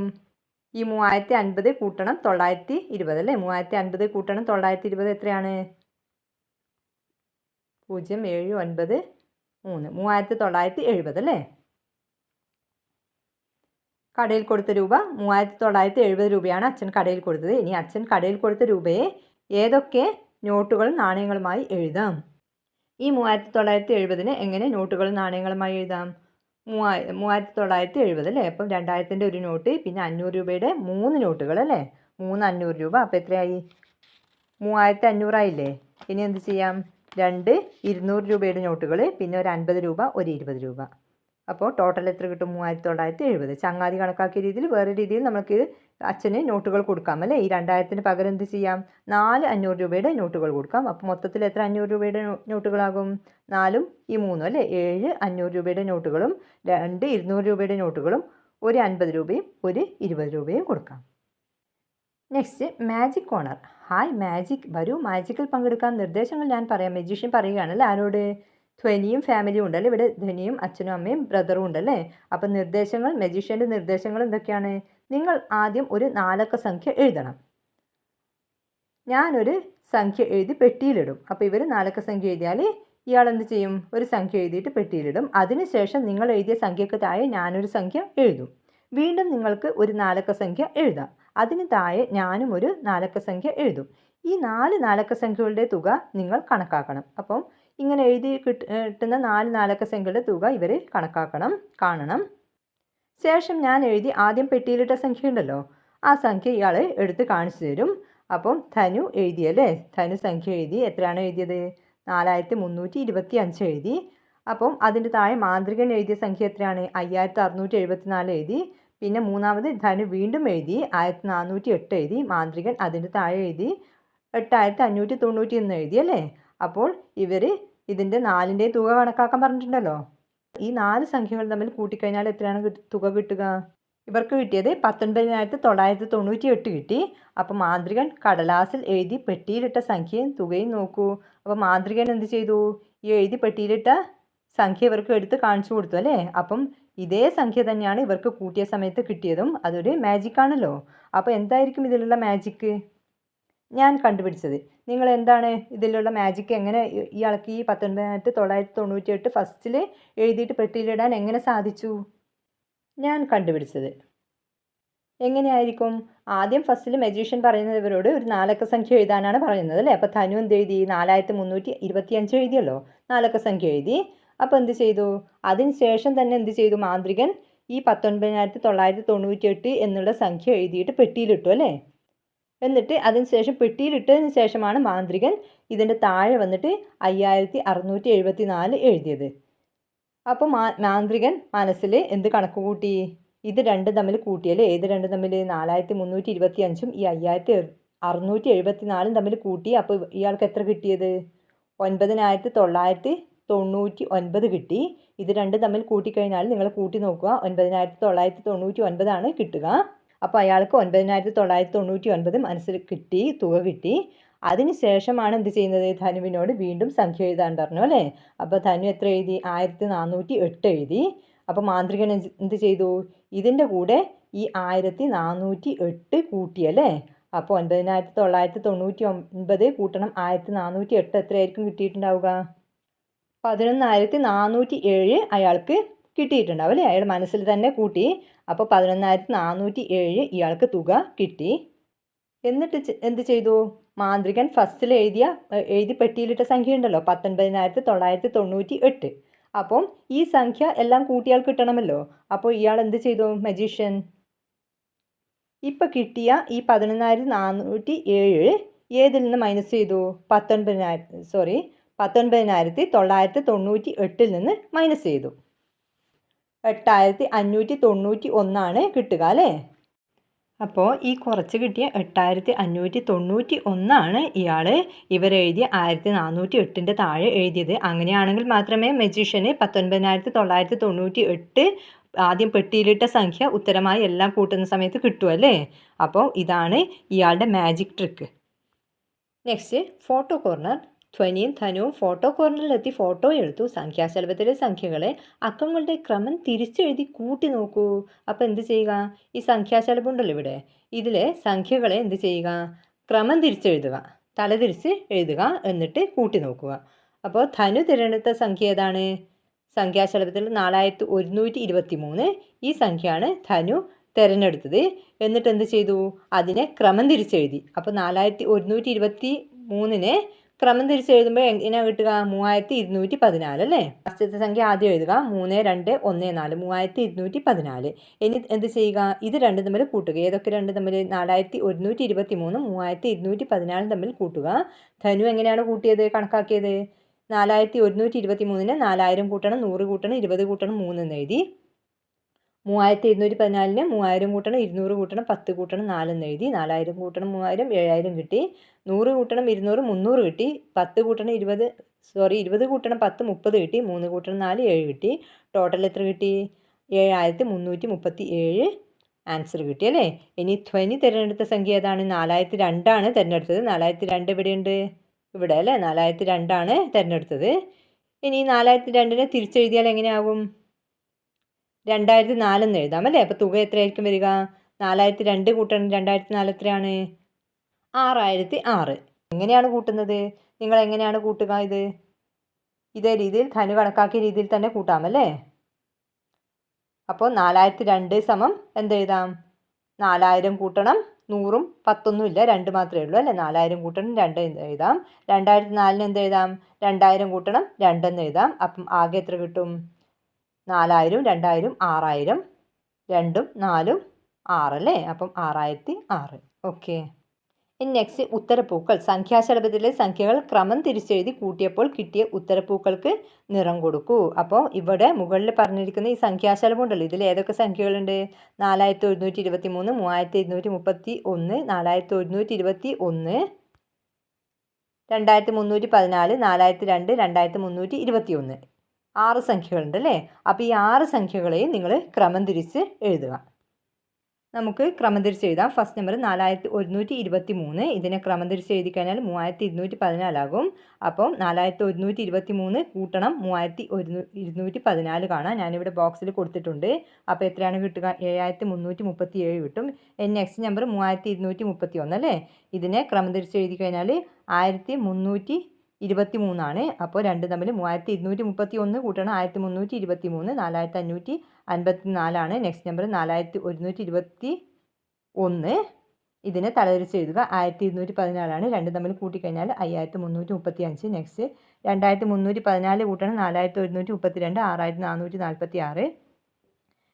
ഈ 3050 കൂട്ടണം 920 അല്ലേ. 3050 കൂട്ടണം 920 എത്രയാണ്? 0793 3970 അല്ലേ. കടയിൽ കൊടുത്ത രൂപ 3970 രൂപയാണ് അച്ഛൻ കടയിൽ കൊടുത്തത്. ഇനി അച്ഛൻ കടയിൽ കൊടുത്ത രൂപയെ ഏതൊക്കെ നോട്ടുകളും നാണയങ്ങളുമായി എഴുതാം? ഈ 3970 എങ്ങനെ നോട്ടുകളും നാണയങ്ങളുമായി എഴുതാം? 3970 അല്ലേ. അപ്പം 2000 ഒരു നോട്ട്, പിന്നെ 500 രൂപയുടെ 3 നോട്ടുകൾ അല്ലേ. 3 500 രൂപ. അപ്പോൾ എത്രയായി? 3500 ഇനി എന്ത് ചെയ്യാം? 2 200 രൂപയുടെ നോട്ടുകൾ, പിന്നെ ഒരു 50 രൂപ, ഒരു 20 രൂപ. അപ്പോൾ ടോട്ടൽ എത്ര കിട്ടും? 3970. ചങ്ങാതി കണക്കാക്കിയ രീതിയിൽ വേറെ രീതിയിൽ നമുക്ക് അച്ഛന് നോട്ടുകൾ കൊടുക്കാം അല്ലേ. ഈ 2000 പകരം എന്ത് ചെയ്യാം? 4 500 രൂപയുടെ നോട്ടുകൾ കൊടുക്കാം. അപ്പോൾ മൊത്തത്തിൽ എത്ര 500 രൂപയുടെ നോട്ടുകളാകും? 4ഉം ഈ 3ഉം അല്ലേ. 7 500 രൂപയുടെ നോട്ടുകളും 2 200 രൂപയുടെ നോട്ടുകളും ഒരു 50 രൂപയും ഒരു 20 രൂപയും കൊടുക്കാം. Next magic corner. Hi magic, വരൂ മാജിക്കിൽ പങ്കെടുക്കാൻ. നിർദ്ദേശങ്ങൾ ഞാൻ പറയാം. മജീഷ്യൻ പറയുകയാണല്ലേ. ആരോട്? ധ്വനിയും ഫാമിലിയും ഉണ്ടല്ലേ. ഇവിടെ ധ്വനിയും അച്ഛനും അമ്മയും ബ്രദറും ഉണ്ടല്ലേ. അപ്പം നിർദ്ദേശങ്ങൾ, മജീഷ്യൻ്റെ നിർദ്ദേശങ്ങൾ എന്തൊക്കെയാണ്? നിങ്ങൾ ആദ്യം ഒരു 4 അക്ക സംഖ്യ എഴുതണം. ഞാനൊരു സംഖ്യ എഴുതി പെട്ടിയിലിടും. അപ്പോൾ ഇവർ 4 അക്ക സംഖ്യ എഴുതിയാൽ ഇയാൾ എന്ത് ചെയ്യും? ഒരു സംഖ്യ എഴുതിയിട്ട് പെട്ടിയിലിടും. അതിനുശേഷം നിങ്ങൾ എഴുതിയ സംഖ്യക്ക് താഴെ ഞാനൊരു സംഖ്യ എഴുതും. വീണ്ടും നിങ്ങൾക്ക് ഒരു 4 അക്ക സംഖ്യ എഴുതാം. അതിന് താഴെ ഞാനും ഒരു 4 അക്ക സംഖ്യ എഴുതും. ഈ 4 അക്ക സംഖ്യകളുടെ തുക നിങ്ങൾ കണക്കാക്കണം. അപ്പം ഇങ്ങനെ എഴുതി കിട്ടുന്ന 4 അക്ക സംഖ്യയുടെ തുക ഇവർ കാണണം. ശേഷം ഞാൻ എഴുതി ആദ്യം പെട്ടിയിലിട്ട സംഖ്യ ഉണ്ടല്ലോ, ആ സംഖ്യ ഇയാൾ എടുത്ത് കാണിച്ചു തരും. അപ്പം ധനു എഴുതിയല്ലേ. ധനു സംഖ്യ എഴുതി. എത്രയാണ് എഴുതിയത്? 4325 എഴുതി. അപ്പം അതിൻ്റെ താഴെ മാന്ത്രികൻ എഴുതിയ സംഖ്യ എത്രയാണ്? 5674 എഴുതി. പിന്നെ മൂന്നാമത് ധനു വീണ്ടും എഴുതി 1408 എഴുതി. മാന്ത്രികൻ അതിൻ്റെ താഴെ എഴുതി 8591 എഴുതി അല്ലേ. അപ്പോൾ ഇവർ ഇതിൻ്റെ 4ൻ്റെയും തുക കണക്കാക്കാൻ പറഞ്ഞിട്ടുണ്ടല്ലോ. ഈ 4 സംഖ്യകൾ തമ്മിൽ കൂട്ടിക്കഴിഞ്ഞാൽ എത്രയാണ് തുക കിട്ടുക? ഇവർക്ക് കിട്ടിയത് 19998 കിട്ടി. അപ്പോൾ മാന്ത്രികൻ കടലാസിൽ എഴുതി പെട്ടിയിലിട്ട സംഖ്യയും തുകയും നോക്കൂ. അപ്പോൾ മാന്ത്രികൻ എന്ത് ചെയ്തു? ഈ എഴുതി പെട്ടിയിലിട്ട സംഖ്യ ഇവർക്ക് എടുത്ത് കാണിച്ചു കൊടുത്തു അല്ലേ. അപ്പം ഇതേ സംഖ്യ തന്നെയാണ് ഇവർക്ക് കൂട്ടിയ സമയത്ത് കിട്ടിയതും. അതൊരു മാജിക്കാണല്ലോ. അപ്പോൾ എന്തായിരിക്കും ഇതിലുള്ള മാജിക്ക്? ഞാൻ കണ്ടുപിടിച്ചത്. നിങ്ങൾ എന്താണ് ഇതിലുള്ള മാജിക്ക്? എങ്ങനെ ഇയാൾക്ക് ഈ 19998 ഫസ്റ്റിൽ എഴുതിയിട്ട് പെട്ടിയിലിടാൻ എങ്ങനെ സാധിച്ചു? ഞാൻ കണ്ടുപിടിച്ചത് എങ്ങനെയായിരിക്കും? ആദ്യം ഫസ്റ്റിൽ മജീഷ്യൻ പറയുന്നത് ഇവരോട് ഒരു 4 അക്ക സംഖ്യ എഴുതാനാണ് പറയുന്നത് അല്ലേ. അപ്പോൾ ധനു എന്ത് എഴുതി? 4325 എഴുതിയല്ലോ. 4 അക്ക സംഖ്യ എഴുതി. അപ്പോൾ എന്ത് ചെയ്തു? അതിന് ശേഷം തന്നെ എന്ത് ചെയ്തു? മാന്ത്രികൻ ഈ 19998 എന്നുള്ള സംഖ്യ എഴുതിയിട്ട് പെട്ടിയിലിട്ടു അല്ലേ. എന്നിട്ട് അതിന് ശേഷം പെട്ടിയിലിട്ടതിന് ശേഷമാണ് മാന്ത്രികൻ ഇതിൻ്റെ താഴെ വന്നിട്ട് 5674 എഴുതിയത്. അപ്പോൾ മാന്ത്രികൻ മനസ്സിൽ എന്ത് കണക്ക് കൂട്ടി? ഇത് രണ്ടും തമ്മിൽ കൂട്ടിയല്ലേ. ഏത് രണ്ടും തമ്മിൽ? 4325ഉം ഈ 5674 തമ്മിൽ കൂട്ടി. അപ്പോൾ ഇയാൾക്ക് എത്ര കിട്ടിയത്? 9994 9,999 കിട്ടി. ഇത് രണ്ടും തമ്മിൽ കൂട്ടിക്കഴിഞ്ഞാൽ നിങ്ങൾ കൂട്ടി നോക്കുക, 9,999 കിട്ടുക. അപ്പോൾ അയാൾക്ക് 9,999 മനസ്സിൽ കിട്ടി, തുക കിട്ടി. അതിന് ശേഷമാണ് എന്ത് ചെയ്യുന്നത്, ധനുവിനോട് വീണ്ടും സംഖ്യ എഴുതാൻ പറഞ്ഞു അല്ലേ. അപ്പോൾ ധനു എത്ര എഴുതി, 1408 എഴുതി. അപ്പോൾ മാന്ത്രികൻ എന്ത് ചെയ്തു, ഇതിൻ്റെ കൂടെ ഈ 1408 കൂട്ടിയല്ലേ. അപ്പോൾ 9,999 കൂട്ടണം 1408 എത്രയായിരിക്കും കിട്ടിയിട്ടുണ്ടാവുക, 11,407 അയാൾക്ക് കിട്ടിയിട്ടുണ്ടാവും അല്ലേ. അയാൾ മനസ്സിൽ തന്നെ കൂട്ടി. അപ്പോൾ 11,407 ഇയാൾക്ക് തുക കിട്ടി. എന്നിട്ട് എന്ത് ചെയ്തു, മാന്ത്രികൻ ഫസ്റ്റിൽ എഴുതി പെട്ടിയിലിട്ട സംഖ്യ ഉണ്ടല്ലോ 19,998. അപ്പം ഈ സംഖ്യ എല്ലാം കൂട്ടിയാൽ കിട്ടണമല്ലോ. അപ്പോൾ ഇയാൾ എന്ത് ചെയ്തു, മജീഷ്യൻ ഇപ്പം കിട്ടിയ ഈ 11,407 ഏതിൽ നിന്ന് മൈനസ് ചെയ്തു, 19,998 നിന്ന് മൈനസ് ചെയ്തു. 8,591 കിട്ടുക അല്ലേ. അപ്പോൾ ഈ കുറച്ച് കിട്ടിയ 8,591 ഇവരെഴുതിയ 1408 താഴെ എഴുതിയത്. അങ്ങനെയാണെങ്കിൽ മാത്രമേ മജീഷ്യന് 19,998 ആദ്യം പെട്ടിയിലിട്ട സംഖ്യ ഉത്തരമായി എല്ലാം കൂട്ടുന്ന സമയത്ത് കിട്ടുമല്ലേ. അപ്പോൾ ഇതാണ് ഇയാളുടെ magic trick. Next photo corner. ധ്വനിയും ധനുവും ഫോട്ടോ കോർണറിലെത്തി ഫോട്ടോ എടുത്തു. സംഖ്യാശലഭത്തിലെ സംഖ്യകളെ അക്കങ്ങളുടെ ക്രമം തിരിച്ചെഴുതി കൂട്ടി നോക്കൂ. അപ്പോൾ എന്ത് ചെയ്യുക, ഈ സംഖ്യാശലഭം ഉണ്ടല്ലോ ഇവിടെ, ഇതിലെ സംഖ്യകളെ എന്ത് ചെയ്യുക, ക്രമം തിരിച്ചെഴുതുക, തലതിരിച്ച് എഴുതുക, എന്നിട്ട് കൂട്ടി നോക്കുക. അപ്പോൾ ധനു തിരഞ്ഞെടുത്ത സംഖ്യ ഏതാണ്, സംഖ്യാശലഭത്തിൽ 4123 ഈ സംഖ്യയാണ് ധനു തിരഞ്ഞെടുത്തത്. എന്നിട്ട് എന്ത് ചെയ്തു, അതിനെ ക്രമം തിരിച്ചെഴുതി. അപ്പോൾ 4123 ക്രമം തിരിച്ചെഴുതുമ്പോൾ എങ്ങനെയാണ് കിട്ടുക, 3214 അല്ലേ. ഫസ്റ്റത്തെ സംഖ്യ ആദ്യം എഴുതുക, 3214, 3214. ഇനി എന്ത് ചെയ്യുക, ഇത് രണ്ടും തമ്മിൽ കൂട്ടുക. ഏതൊക്കെ രണ്ടും തമ്മിൽ, 4123 3214 തമ്മിൽ കൂട്ടുക. ധനു എങ്ങനെയാണ് കൂട്ടിയത്, കണക്കാക്കിയത്, 4123 4000 കൂട്ടണം 100 കൂട്ടണം 20 കൂട്ടണം 3 എന്ന് എഴുതി. 3214 3000 കൂട്ടണം 200 കൂട്ടണം 10 കൂട്ടണം 4 എന്ന് എഴുതി. 4000 കൂട്ടണം 3000 7000 കിട്ടി. 100 കൂട്ടണം 200 300 കിട്ടി. 10 കൂട്ടണം 20 കൂട്ടണം 10 30 കിട്ടി. 3 കൂട്ടണം 4 7 കിട്ടി. ടോട്ടൽ എത്ര കിട്ടി, 7337 ആൻസർ കിട്ടി അല്ലേ. ഇനി ധ്വനി തിരഞ്ഞെടുത്ത സംഖ്യ ഏതാണ്, 4002 തിരഞ്ഞെടുത്തത്. 4002 എവിടെയുണ്ട്, ഇവിടെ അല്ലേ. 4002 തിരഞ്ഞെടുത്തത്. ഇനി 4002 തിരിച്ചെഴുതിയാൽ എങ്ങനെയാകും, 2004 എന്ന് എഴുതാം അല്ലേ. അപ്പോൾ തുക എത്രയായിരിക്കും വരിക, 4002 കൂട്ടണം 2004 എത്രയാണ്, 6006. എങ്ങനെയാണ് കൂട്ടുന്നത്, നിങ്ങൾ എങ്ങനെയാണ് കൂട്ടുക, ഇതേ രീതിയിൽ ധനു കണക്കാക്കിയ രീതിയിൽ തന്നെ കൂട്ടാമല്ലേ. അപ്പോൾ 4002 സമം എന്തെഴുതാം, 4000 കൂട്ടണം 100ഉം 10ഒന്നും ഇല്ല, 2 മാത്രമേ ഉള്ളൂ അല്ലേ. 4000 കൂട്ടണം 2 എന്ന് എഴുതാം. 2004 എന്തെഴുതാം, 2000 കൂട്ടണം 2 എന്ന് എഴുതാം. അപ്പം ആകെ എത്ര കിട്ടും, 4000 2000 6000, 2ഉം 4ഉം 6 അല്ലേ. അപ്പം 6006. ഓക്കെ. ഇനി നെക്സ്റ്റ് ഉത്തരപ്പൂക്കൾ. സംഖ്യാശലഭത്തിലെ സംഖ്യകൾ ക്രമം തിരിച്ചെഴുതി കൂട്ടിയപ്പോൾ കിട്ടിയ ഉത്തരപ്പൂക്കൾക്ക് നിറം കൊടുക്കൂ. അപ്പോൾ ഇവിടെ മുകളിൽ പറഞ്ഞിരിക്കുന്ന ഈ സംഖ്യാശലഭം ഉണ്ടല്ലോ, ഇതിൽ ഏതൊക്കെ സംഖ്യകളുണ്ട്, 4123 3231 4121 2314 4002 2321 6 സംഖ്യകളുണ്ട് അല്ലേ. അപ്പോൾ ഈ 6 സംഖ്യകളെയും നിങ്ങൾ ക്രമം തിരിച്ച് എഴുതുക. നമുക്ക് ക്രമം തിരിച്ച് എഴുതാം. ഫസ്റ്റ് നമ്പർ 4123, ഇതിനെ ക്രമം തിരിച്ച് എഴുതി കഴിഞ്ഞാൽ 3214 ആകും. അപ്പം 4123 കൂട്ടണം 3214 കാണാം, ഞാനിവിടെ ബോക്സിൽ കൊടുത്തിട്ടുണ്ട്. അപ്പോൾ എത്രയാണ് കിട്ടുക, 7337 കിട്ടും. നെക്സ്റ്റ് നമ്പർ 3231 അല്ലേ. ഇതിനെ ക്രമം തിരിച്ച് എഴുതി കഴിഞ്ഞാൽ 1323 അപ്പോൾ രണ്ട് തമ്മിൽ 3231 കൂട്ടണം 1323, 4554. നെക്സ്റ്റ് നമ്പർ 4121, ഇതിനെ തലതിരിച്ച് എഴുതുക, 1214 രണ്ട് തമ്മിൽ കൂട്ടിക്കഴിഞ്ഞാൽ 5335. നെക്സ്റ്റ് 2314 കൂട്ടണം 4132, 6446.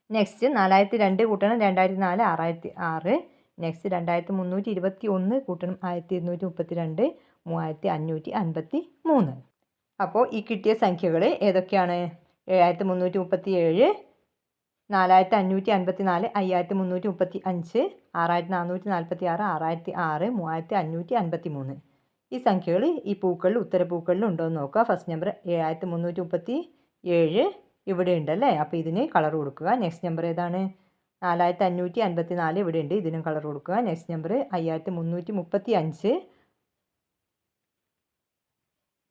നെക്സ്റ്റ് 4002 കൂട്ടണം 2004, 6006. നെക്സ്റ്റ് 2321 കൂട്ടണം 1232, 3553. അപ്പോൾ ഈ കിട്ടിയ സംഖ്യകൾ ഏതൊക്കെയാണ്, 7337, 4554, 5335, 6446, 6006, 3553. ഈ സംഖ്യകൾ ഈ പൂക്കളിൽ ഉത്തരപൂക്കളിൽ ഉണ്ടോ എന്ന് നോക്കുക. ഫസ്റ്റ് നമ്പർ 7337 ഇവിടെ ഉണ്ടല്ലേ, അപ്പോൾ ഇതിന് കളർ കൊടുക്കുക. നെക്സ്റ്റ് നമ്പർ ഏതാണ്? 4554 ഇവിടെ ഉണ്ട്, ഇതിനും കളർ കൊടുക്കുക. നെക്സ്റ്റ് നമ്പർ 5335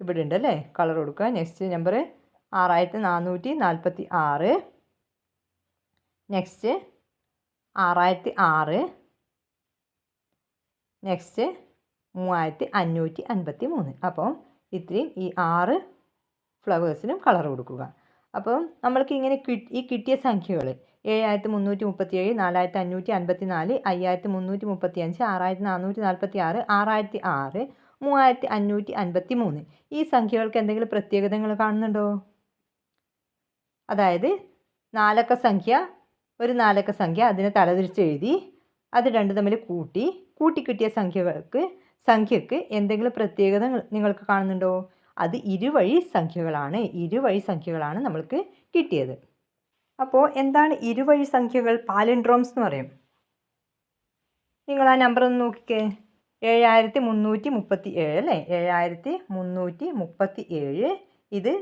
ഇവിടെ ഉണ്ട് അല്ലേ, കളർ കൊടുക്കുക. Next number 6446, next 6006, next 3553. അപ്പോൾ ഇത്രയും ഈ 6 ഫ്ലവേഴ്സിനും കളർ കൊടുക്കുക. അപ്പം നമ്മൾക്ക് ഇങ്ങനെ ഈ കിട്ടിയ സംഖ്യകൾ 7337, 4554, 5335, 6446, 6006, 3553 ഈ സംഖ്യകൾക്ക് എന്തെങ്കിലും പ്രത്യേകതകൾ കാണുന്നുണ്ടോ? അതായത് നാലക്ക സംഖ്യ, ഒരു നാലക്ക സംഖ്യ അതിനെ തലതിരിച്ച് എഴുതി അത് രണ്ടും തമ്മിൽ കൂട്ടി കിട്ടിയ സംഖ്യക്ക് എന്തെങ്കിലും പ്രത്യേകത നിങ്ങൾക്ക് കാണുന്നുണ്ടോ? അത് ഇരുവഴി സംഖ്യകളാണ് നമ്മൾക്ക് കിട്ടിയത്. അപ്പോൾ എന്താണ് ഇരുവഴി സംഖ്യകൾ? പാലിൻഡ്രോംസ് എന്ന് പറയും. നിങ്ങൾ ആ നമ്പർ ഒന്ന് നോക്കിക്കേ, 7337 അല്ലേ, 7337. ഇത്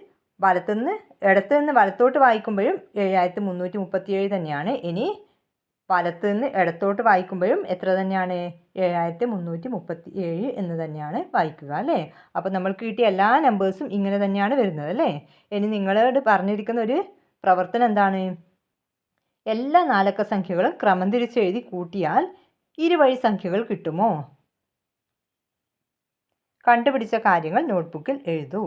ഇടത്തുനിന്ന് വലത്തോട്ട് വായിക്കുമ്പോഴും 7337 തന്നെയാണ്. ഇനി വലത്ത് നിന്ന് ഇടത്തോട്ട് വായിക്കുമ്പോഴും എത്ര തന്നെയാണ്? 7337 എന്ന് തന്നെയാണ് വായിക്കുക അല്ലേ. അപ്പോൾ നമ്മൾക്ക് കിട്ടിയ എല്ലാ നമ്പേഴ്സും ഇങ്ങനെ തന്നെയാണ് വരുന്നത് അല്ലേ. ഇനി നിങ്ങളോട് പറഞ്ഞിരിക്കുന്ന ഒരു പ്രവർത്തനം എന്താണ്? എല്ലാ നാലക്ക സംഖ്യകളും ക്രമം തിരിച്ച് എഴുതി കൂട്ടിയാൽ ഇരുവഴി സംഖ്യകൾ കിട്ടുമോ? കണ്ടുപിടിച്ച കാര്യങ്ങൾ നോട്ട്ബുക്കിൽ എഴുതൂ.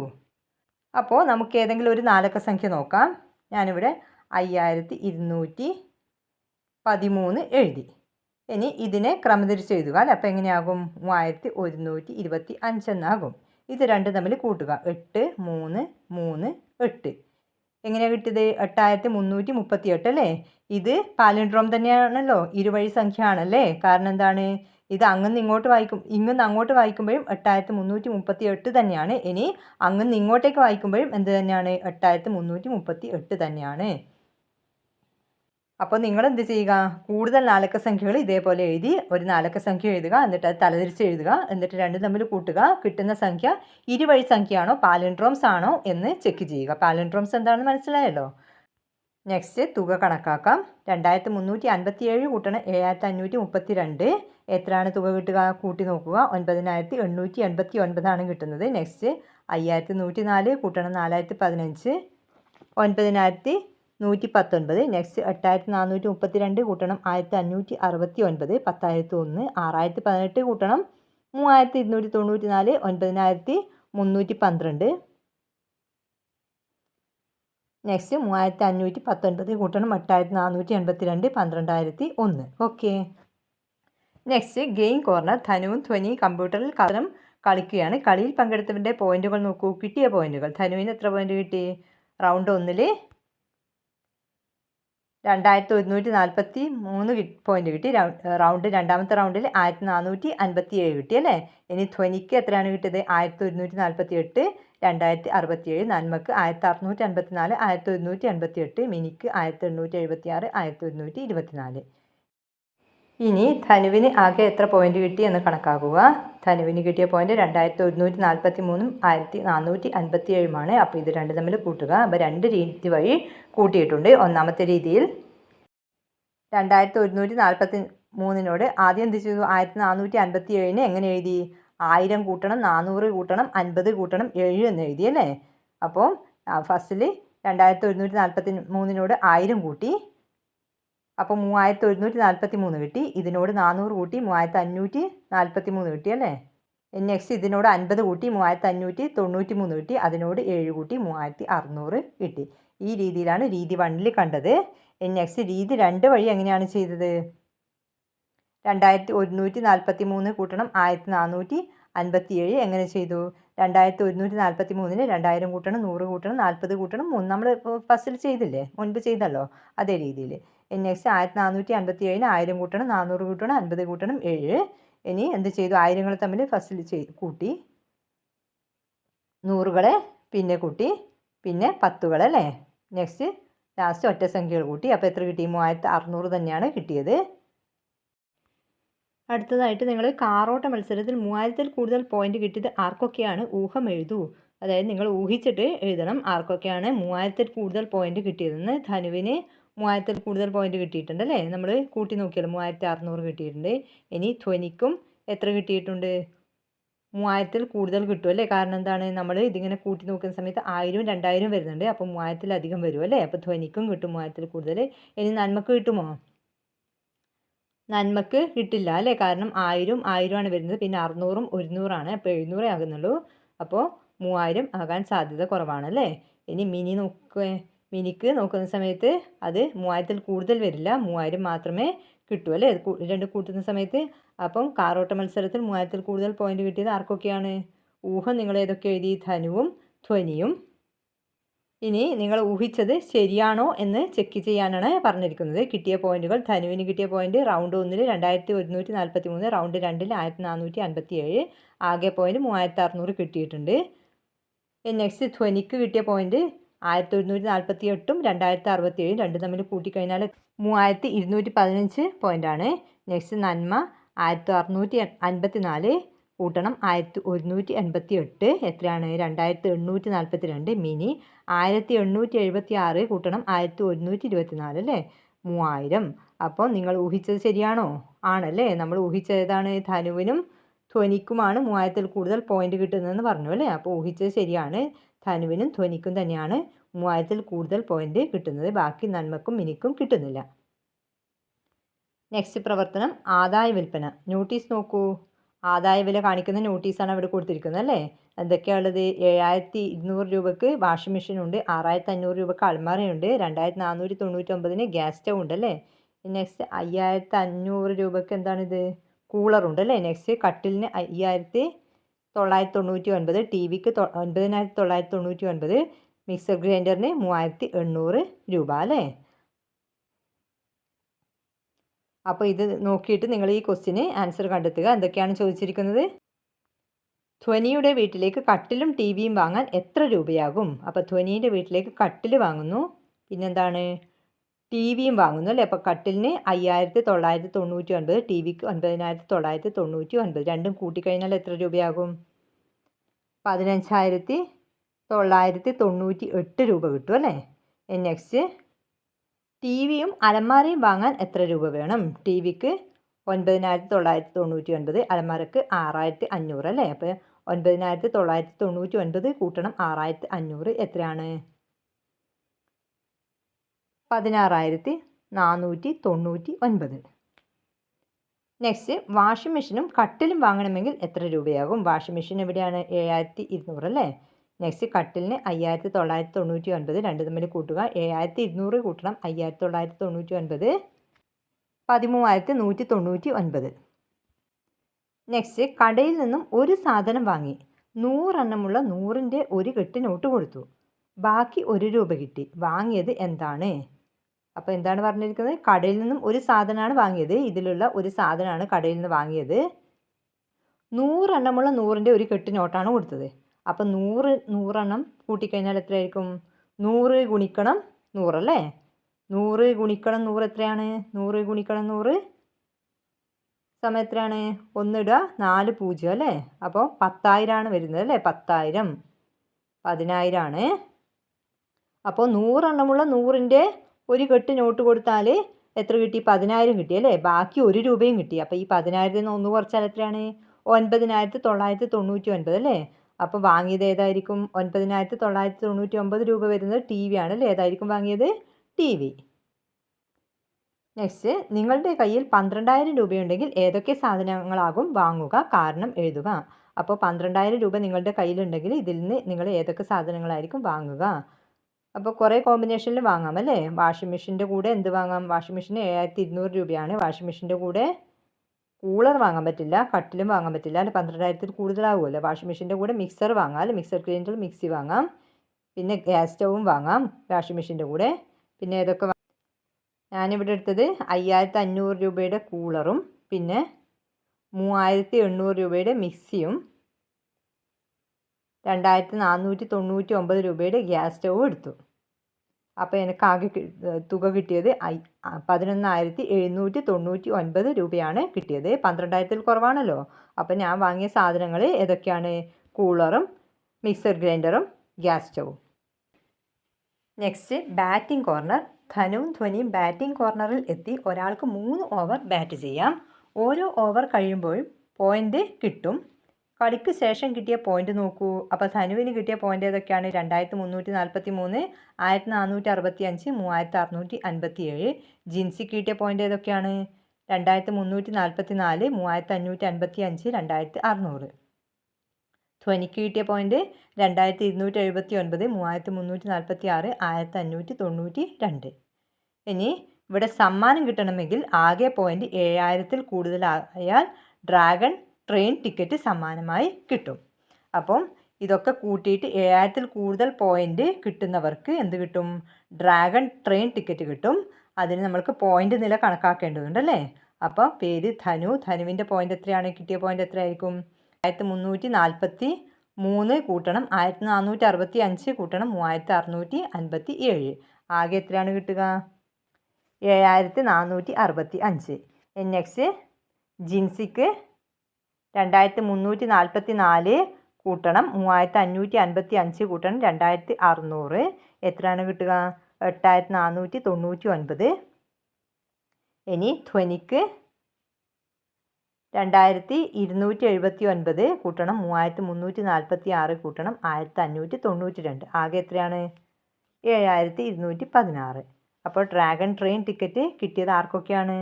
അപ്പോൾ നമുക്ക് ഏതെങ്കിലും ഒരു നാലക്ക സംഖ്യ നോക്കാം. ഞാനിവിടെ 5213 എഴുതി. ഇനി ഇതിനെ ക്രമം തിരിച്ച് എഴുതുക അല്ലേ. അപ്പോൾ എങ്ങനെയാകും? 3125 എന്നാകും. ഇത് രണ്ടും തമ്മിൽ കൂട്ടുക. 8 3 3 8. എങ്ങനെയാണ് കിട്ടിയത്? 8338 അല്ലേ. ഇത് പാലിൻഡ്രോം തന്നെയാണല്ലോ, ഇരുവഴി സംഖ്യ ആണല്ലേ. കാരണം എന്താണ്? ഇത് അങ്ങന്ന് ഇങ്ങോട്ട് വായിക്കുമ്പോഴും 8338 തന്നെയാണ്. ഇനി അങ്ങന്ന് ഇങ്ങോട്ടേക്ക് വായിക്കുമ്പോഴും എന്ത് തന്നെയാണ്? 8338 തന്നെയാണ്. അപ്പോൾ നിങ്ങൾ എന്ത് ചെയ്യുക? കൂടുതൽ നാലക്ക സംഖ്യകൾ ഇതേപോലെ എഴുതി ഒരു നാലക്ക സംഖ്യ എഴുതുക, എന്നിട്ട് അത് തലതിരിച്ച് എഴുതുക, എന്നിട്ട് രണ്ടും തമ്മിൽ കൂട്ടുക. കിട്ടുന്ന സംഖ്യ ഇരുവഴി സംഖ്യയാണോ പാലിൻഡ്രോംസ് ആണോ എന്ന് ചെക്ക് ചെയ്യുക. പാലിൻഡ്രോംസ് എന്താണെന്ന് മനസ്സിലായല്ലോ. നെക്സ്റ്റ് തുക കണക്കാക്കാം. 2357 കൂട്ടണം 7532. എത്രയാണ് തുക കിട്ടുക? കൂട്ടി നോക്കുക. 9889 ആണ് കിട്ടുന്നത്. നെക്സ്റ്റ് 5104 കൂട്ടണം 4015, 9119. നെക്സ്റ്റ് 8432 കൂട്ടണം 1569, 10001. 6018 കൂട്ടണം 3294, 9312. നെക്സ്റ്റ് 3519 കൂട്ടണം 8482, 12001. ഓക്കെ. Next game corner. ധനുവും ധ്വനിയും കമ്പ്യൂട്ടറിൽ കളിക്കുകയാണ്. കളിയിൽ പങ്കെടുത്തവരുടെ പോയിന്റുകൾ നോക്കൂ. കിട്ടിയ പോയിന്റുകൾ. ധനുവിന് എത്ര പോയിന്റ് കിട്ടി? റൗണ്ട് 1 2143 പോയിന്റ് കിട്ടി. രണ്ടാമത്തെ റൗണ്ടിൽ 1457 കിട്ടി അല്ലേ. ഇനി ധ്വനിക്ക് എത്രയാണ് കിട്ടിയത്? 1148, 2067. നന്മക്ക് 1654, 1188. മിനിക്ക് 1876, 1124. ഇനി ധനുവിന് ആകെ എത്ര പോയിന്റ് കിട്ടി എന്ന് കണക്കാക്കുക. ധനുവിന് കിട്ടിയ പോയിന്റ് 2143, 1457. അപ്പോൾ ഇത് രണ്ടും തമ്മിൽ കൂട്ടുക. അപ്പോൾ രണ്ട് രീതി വഴി കൂട്ടിയിട്ടുണ്ട്. ഒന്നാമത്തെ രീതിയിൽ 2143 ആദ്യം എന്ത് ചെയ്തു? 1457 എങ്ങനെ എഴുതി? 1000 കൂട്ടണം 400 കൂട്ടണം 50 കൂട്ടണം 7 എന്ന് എഴുതി അല്ലേ. അപ്പോൾ ഫസ്റ്റിൽ 2143 1000 കൂട്ടി, അപ്പോൾ 3143 കിട്ടി. ഇതിനോട് 400 കൂട്ടി 3543 കിട്ടി അല്ലേ. നെക്സ്റ്റ് ഇതിനോട് 50 കൂട്ടി 3593 കിട്ടി. അതിനോട് 7 കൂട്ടി 3600 കിട്ടി. ഈ രീതിയിലാണ് രീതി 1 കണ്ടത്. നെക്സ്റ്റ് രീതി 2 വഴി എങ്ങനെയാണ് ചെയ്തത്? 2143 കൂട്ടണം 1457 എങ്ങനെ ചെയ്തു? 2143 2000 കൂട്ടണം 100 കൂട്ടണം 40 കൂട്ടണം 3 നമ്മൾ ഫസ്റ്റിൽ ചെയ്തില്ലേ, മുൻപ് ചെയ്തല്ലോ, അതേ രീതിയിൽ. നെക്സ്റ്റ് 1457 1000 കൂട്ടണം 400 കൂട്ടണം 50 കൂട്ടണം 7. ഇനി എന്ത് ചെയ്തു? ആയിരങ്ങൾ തമ്മിൽ ഫസ്റ്റിൽ കൂട്ടി, 100കളെ പിന്നെ കൂട്ടി, പിന്നെ 10കളല്ലേ. നെക്സ്റ്റ് ലാസ്റ്റ് ഒറ്റ സംഖ്യകൾ കൂട്ടി. അപ്പോൾ എത്ര കിട്ടി? 3600 തന്നെയാണ് കിട്ടിയത്. അടുത്തതായിട്ട് നിങ്ങൾ കാറോട്ട മത്സരത്തിൽ 3000-ൽ കൂടുതൽ പോയിന്റ് കിട്ടിയത് ആർക്കൊക്കെയാണ് ഊഹം എഴുതൂ. അതായത് നിങ്ങൾ ഊഹിച്ചിട്ട് എഴുതണം ആർക്കൊക്കെയാണ് 3000-ൽ കൂടുതൽ പോയിന്റ് കിട്ടിയതെന്ന്. ധനുവിന് 3000-ൽ കൂടുതൽ പോയിന്റ് കിട്ടിയിട്ടുണ്ട് അല്ലേ, നമ്മൾ കൂട്ടി നോക്കിയാലും 3600 കിട്ടിയിട്ടുണ്ട്. ഇനി ധ്വനിക്കും എത്ര കിട്ടിയിട്ടുണ്ട്? 3000-ൽ കൂടുതൽ കിട്ടും അല്ലേ, കാരണം എന്താണ്, നമ്മൾ ഇതിങ്ങനെ കൂട്ടി നോക്കുന്ന സമയത്ത് 1000 2000 വരുന്നുണ്ട്, അപ്പോൾ 3000-ലധികം വരും അല്ലേ, അപ്പോൾ ധ്വനിക്കും കിട്ടും 3000-ൽ കൂടുതൽ. ഇനി നന്മക്ക് കിട്ടുമോ? നന്മക്ക് കിട്ടില്ല അല്ലേ, കാരണം 1000 1000 ആണ് വരുന്നത്, പിന്നെ 600-ഉം 100-ആണ്, അപ്പോൾ 700 ആകുന്നുള്ളൂ, അപ്പോൾ 3000 ആകാൻ സാധ്യത കുറവാണ് അല്ലേ. ഇനി മിനിക്ക് നോക്കുന്ന സമയത്ത് അത് 3000-ൽ കൂടുതൽ വരില്ല, 3000 മാത്രമേ കിട്ടൂ അല്ലേ, രണ്ട് കൂട്ടുന്ന സമയത്ത്. അപ്പം കാറോട്ട മത്സരത്തിൽ 3000-ൽ കൂടുതൽ പോയിന്റ് കിട്ടിയത് ആർക്കൊക്കെയാണ്? ഊഹം നിങ്ങൾ ഏതൊക്കെ എഴുതി? ധനുവും ധ്വനിയും. ഇനി നിങ്ങൾ ഊഹിച്ചത് ശരിയാണോ എന്ന് ചെക്ക് ചെയ്യാനാണ് പറഞ്ഞിരിക്കുന്നത്. കിട്ടിയ പോയിന്റുകൾ: ധനുവിന് കിട്ടിയ പോയിന്റ് റൗണ്ട് 1-ൽ 2143, റൗണ്ട് 2-ൽ 1457, ആകെ പോയിന്റ് 3600 കിട്ടിയിട്ടുണ്ട്. നെക്സ്റ്റ് ധ്വനിക്ക് കിട്ടിയ പോയിന്റ് 1148-ഉം 2067, രണ്ടും തമ്മിൽ കൂട്ടിക്കഴിഞ്ഞാൽ 3215 പോയിന്റാണ്. നെക്സ്റ്റ് നന്മ 1654 കൂട്ടണം 1188 എത്രയാണ്? 2842. മിനി 1876 കൂട്ടണം 1124 അല്ലേ, 3000. അപ്പോൾ നിങ്ങൾ ഊഹിച്ചത് ശരിയാണോ? ആണല്ലേ, നമ്മൾ ഊഹിച്ചത് ഏതാണ്? ധനുവിനും ധ്വനിക്കുമാണ് 3000-ൽ കൂടുതൽ പോയിന്റ് കിട്ടുന്നതെന്ന് പറഞ്ഞു അല്ലേ, അപ്പോൾ ഊഹിച്ചത് ശരിയാണ്. ധനുവിനും ധ്വനിക്കും തന്നെയാണ് 3000-ൽ കൂടുതൽ പോയിന്റ് കിട്ടുന്നത്, ബാക്കി നന്മക്കും മിനിക്കും കിട്ടുന്നില്ല. നെക്സ്റ്റ് പ്രവർത്തനം ആദായ വിൽപ്പന. നോട്ടീസ് നോക്കൂ. ആദായ വില കാണിക്കുന്ന നോട്ടീസാണ് അവിടെ കൊടുത്തിരിക്കുന്നത് അല്ലേ. എന്തൊക്കെയാണുള്ളത്? 7200 രൂപയ്ക്ക് വാഷിംഗ് മെഷീൻ ഉണ്ട്, 6500 രൂപയ്ക്ക് അൾമാരയുണ്ട്, 2499-ന് ഗ്യാസ് സ്റ്റവ് ഉണ്ട് അല്ലേ. നെക്സ്റ്റ് 5500 രൂപയ്ക്ക് എന്താണിത്? കൂളറുണ്ട് അല്ലേ. നെക്സ്റ്റ് കട്ടിലിന് 5999, ടി വിക്ക് 9999, മിക്സർ ഗ്രൈൻഡറിന് 3800 രൂപ അല്ലേ. അപ്പോൾ ഇത് നോക്കിയിട്ട് നിങ്ങൾ ഈ ക്വസ്റ്റിന് ആൻസർ കണ്ടെത്തുക. എന്തൊക്കെയാണ് ചോദിച്ചിരിക്കുന്നത്? ധ്വനിയുടെ വീട്ടിലേക്ക് കട്ടിലും ടി വിയും വാങ്ങാൻ എത്ര രൂപയാകും? അപ്പോൾ ധ്വനിയുടെ വീട്ടിലേക്ക് കട്ടിൽ വാങ്ങുന്നു, പിന്നെന്താണ്, ടി വിയും വാങ്ങുന്നു അല്ലേ. അപ്പോൾ കട്ടിലിന് 5999, ടി വിക്ക് 9999, രണ്ടും കൂട്ടിക്കഴിഞ്ഞാൽ എത്ര രൂപയാകും? 15998 രൂപ കിട്ടും അല്ലേ. നെക്സ്റ്റ് ടി വിയും അലമാരയും വാങ്ങാൻ എത്ര രൂപ വേണം? ടി വിക്ക് 9999, അലമാരക്ക് 6500 അല്ലേ. അപ്പോൾ 9999 കൂട്ടണം 6500 എത്രയാണ്? 16499. നെക്സ്റ്റ് വാഷിംഗ് മെഷീനും കട്ടിലും വാങ്ങണമെങ്കിൽ എത്ര രൂപയാകും? വാഷിംഗ് മെഷീൻ എവിടെയാണ്? 7200 അല്ലേ. നെക്സ്റ്റ് കട്ടിലിന് 5999, രണ്ട് തമ്മിൽ കൂട്ടുക, 7200 കൂട്ടണം 5999, 13199. നെക്സ്റ്റ് കടയിൽ നിന്നും ഒരു സാധനം വാങ്ങി 100 എണ്ണമുള്ള 100-ൻ്റെ ഒരു കെട്ട് നോട്ട് കൊടുത്തു, ബാക്കി 1 രൂപ കിട്ടി, വാങ്ങിയത് എന്താണ്? അപ്പോൾ എന്താണ് പറഞ്ഞിരിക്കുന്നത്? കടയിൽ നിന്നും ഒരു സാധനമാണ് വാങ്ങിയത്, ഇതിലുള്ള ഒരു സാധനമാണ് കടയിൽ നിന്ന് വാങ്ങിയത്. 100 എണ്ണമുള്ള 100-ൻ്റെ ഒരു കെട്ട് നോട്ടാണ് കൊടുത്തത്. അപ്പോൾ 100 എണ്ണം കൂട്ടിക്കഴിഞ്ഞാൽ എത്രയായിരിക്കും? 100 ഗുണിക്കണം 100 അല്ലേ. 100 ഗുണിക്കണം 100 എത്രയാണ്? 100 ഗുണിക്കണം 100 സമയം എത്രയാണ്? 1 ഇടുക, 4 0 അല്ലേ. അപ്പോൾ 10,000 ആണ് വരുന്നത് അല്ലേ. 10,000 10000 ആണ്. അപ്പോൾ 100 എണ്ണമുള്ള 100-ൻ്റെ ഒരു കെട്ട് നോട്ട് കൊടുത്താൽ എത്ര കിട്ടി? 10000 കിട്ടി അല്ലേ. ബാക്കി 1 രൂപയും കിട്ടി. അപ്പോൾ ഈ 10000-ൽ നിന്ന് 1 കുറച്ചാൽ എത്രയാണ്? 9999 അല്ലേ. അപ്പോൾ വാങ്ങിയത് ഏതായിരിക്കും? 9999 രൂപ വരുന്നത് ടി വി ആണ് അല്ലേ. ഏതായിരിക്കും വാങ്ങിയത്? T V. നെക്സ്റ്റ് നിങ്ങളുടെ കയ്യിൽ 12000 രൂപയുണ്ടെങ്കിൽ ഏതൊക്കെ സാധനങ്ങളാകും വാങ്ങുക? കാരണം എഴുതുക. അപ്പോൾ 12000 രൂപ നിങ്ങളുടെ കയ്യിലുണ്ടെങ്കിൽ ഇതിൽ നിന്ന് നിങ്ങൾ ഏതൊക്കെ സാധനങ്ങളായിരിക്കും വാങ്ങുക? അപ്പോൾ കുറേ കോമ്പിനേഷനിൽ വാങ്ങാം അല്ലേ. വാഷിംഗ് മെഷീൻ്റെ കൂടെ എന്ത് വാങ്ങാം? വാഷിംഗ് മെഷീന് 7200 രൂപയാണ്. വാഷിംഗ് മെഷീൻ്റെ കൂടെ കൂളർ വാങ്ങാൻ പറ്റില്ല, കട്ടിലും വാങ്ങാൻ പറ്റില്ല, അല്ല 12000-ൽ കൂടുതലാവുമല്ലോ. വാഷിംഗ് മെഷീൻ്റെ കൂടെ മിക്സർ വാങ്ങാം, അല്ല മിക്സർ ഗ്രൈൻഡർ മിക്സി വാങ്ങാം, പിന്നെ ഗ്യാസ് സ്റ്റവും വാങ്ങാം വാഷിംഗ് മെഷീൻ്റെ കൂടെ. പിന്നെ ഏതൊക്കെ? ഞാനിവിടെ എടുത്തത് 5500 രൂപയുടെ കൂളറും പിന്നെ 3800 രൂപയുടെ മിക്സിയും 2499 രൂപയുടെ ഗ്യാസ് സ്റ്റവും എടുത്തു. അപ്പോൾ എനിക്ക് ആകെ തുക കിട്ടിയത് 11,799 രൂപയാണ് കിട്ടിയത്. 12,000 കുറവാണല്ലോ. അപ്പോൾ ഞാൻ വാങ്ങിയ സാധനങ്ങൾ ഏതൊക്കെയാണ്? കൂളറും മിക്സർ ഗ്രൈൻഡറും ഗ്യാസ് സ്റ്റവും. Next batting corner. ധനുവും ധ്വനിയും ബാറ്റിംഗ് കോർണറിൽ എത്തി. ഒരാൾക്ക് 3 ഓവർ ബാറ്റ് ചെയ്യാം. ഓരോ ഓവർ കഴിയുമ്പോഴും പോയിൻ്റ് കിട്ടും. കളിക്ക് ശേഷം കിട്ടിയ പോയിൻ്റ് നോക്കൂ. അപ്പോൾ ധനുവിന് കിട്ടിയ പോയിൻ്റ് ഏതൊക്കെയാണ്? 2343, 1465, 3657. ജിൻസിക്ക് കിട്ടിയ പോയിൻ്റ് ഏതൊക്കെയാണ്? 2344, 3555, 2600. ധ്വനിക്ക് കിട്ടിയ പോയിൻ്റ് 2279, 3346, 1592. ഇനി ഇവിടെ സമ്മാനം കിട്ടണമെങ്കിൽ ആകെ പോയിൻ്റ് 7000-ൽ കൂടുതലായാൽ ഡ്രാഗൺ ട്രെയിൻ ടിക്കറ്റ് സമ്മാനമായി കിട്ടും. അപ്പം ഇതൊക്കെ കൂട്ടിയിട്ട് 7000-ൽ കൂടുതൽ പോയിൻ്റ് കിട്ടുന്നവർക്ക് എന്ത് കിട്ടും? ഡ്രാഗൺ ട്രെയിൻ ടിക്കറ്റ് കിട്ടും. അതിന് നമ്മൾക്ക് പോയിൻ്റ് നില കണക്കാക്കേണ്ടതുണ്ടല്ലേ. അപ്പോൾ പേര് ധനു. ധനുവിൻ്റെ പോയിൻ്റ് എത്രയാണ്? കിട്ടിയ പോയിൻ്റ് എത്രയായിരിക്കും? 1343 കൂട്ടണം 1465 കൂട്ടണം 3657. ആകെ എത്രയാണ് കിട്ടുക? 7465. നെക്സ്റ്റ് ജിൻസിക്ക് 2344 കൂട്ടണം 3555 കൂട്ടണം 2600. എത്രയാണ് കിട്ടുക? 8499. ഇനി ധ്വനിക്ക് 2279 കൂട്ടണം 3346 കൂട്ടണം 1592. ആകെ എത്രയാണ്? 7216. അപ്പോൾ ഡ്രാഗൺ ട്രെയിൻ ടിക്കറ്റ് കിട്ടിയത് ആർക്കൊക്കെയാണ്?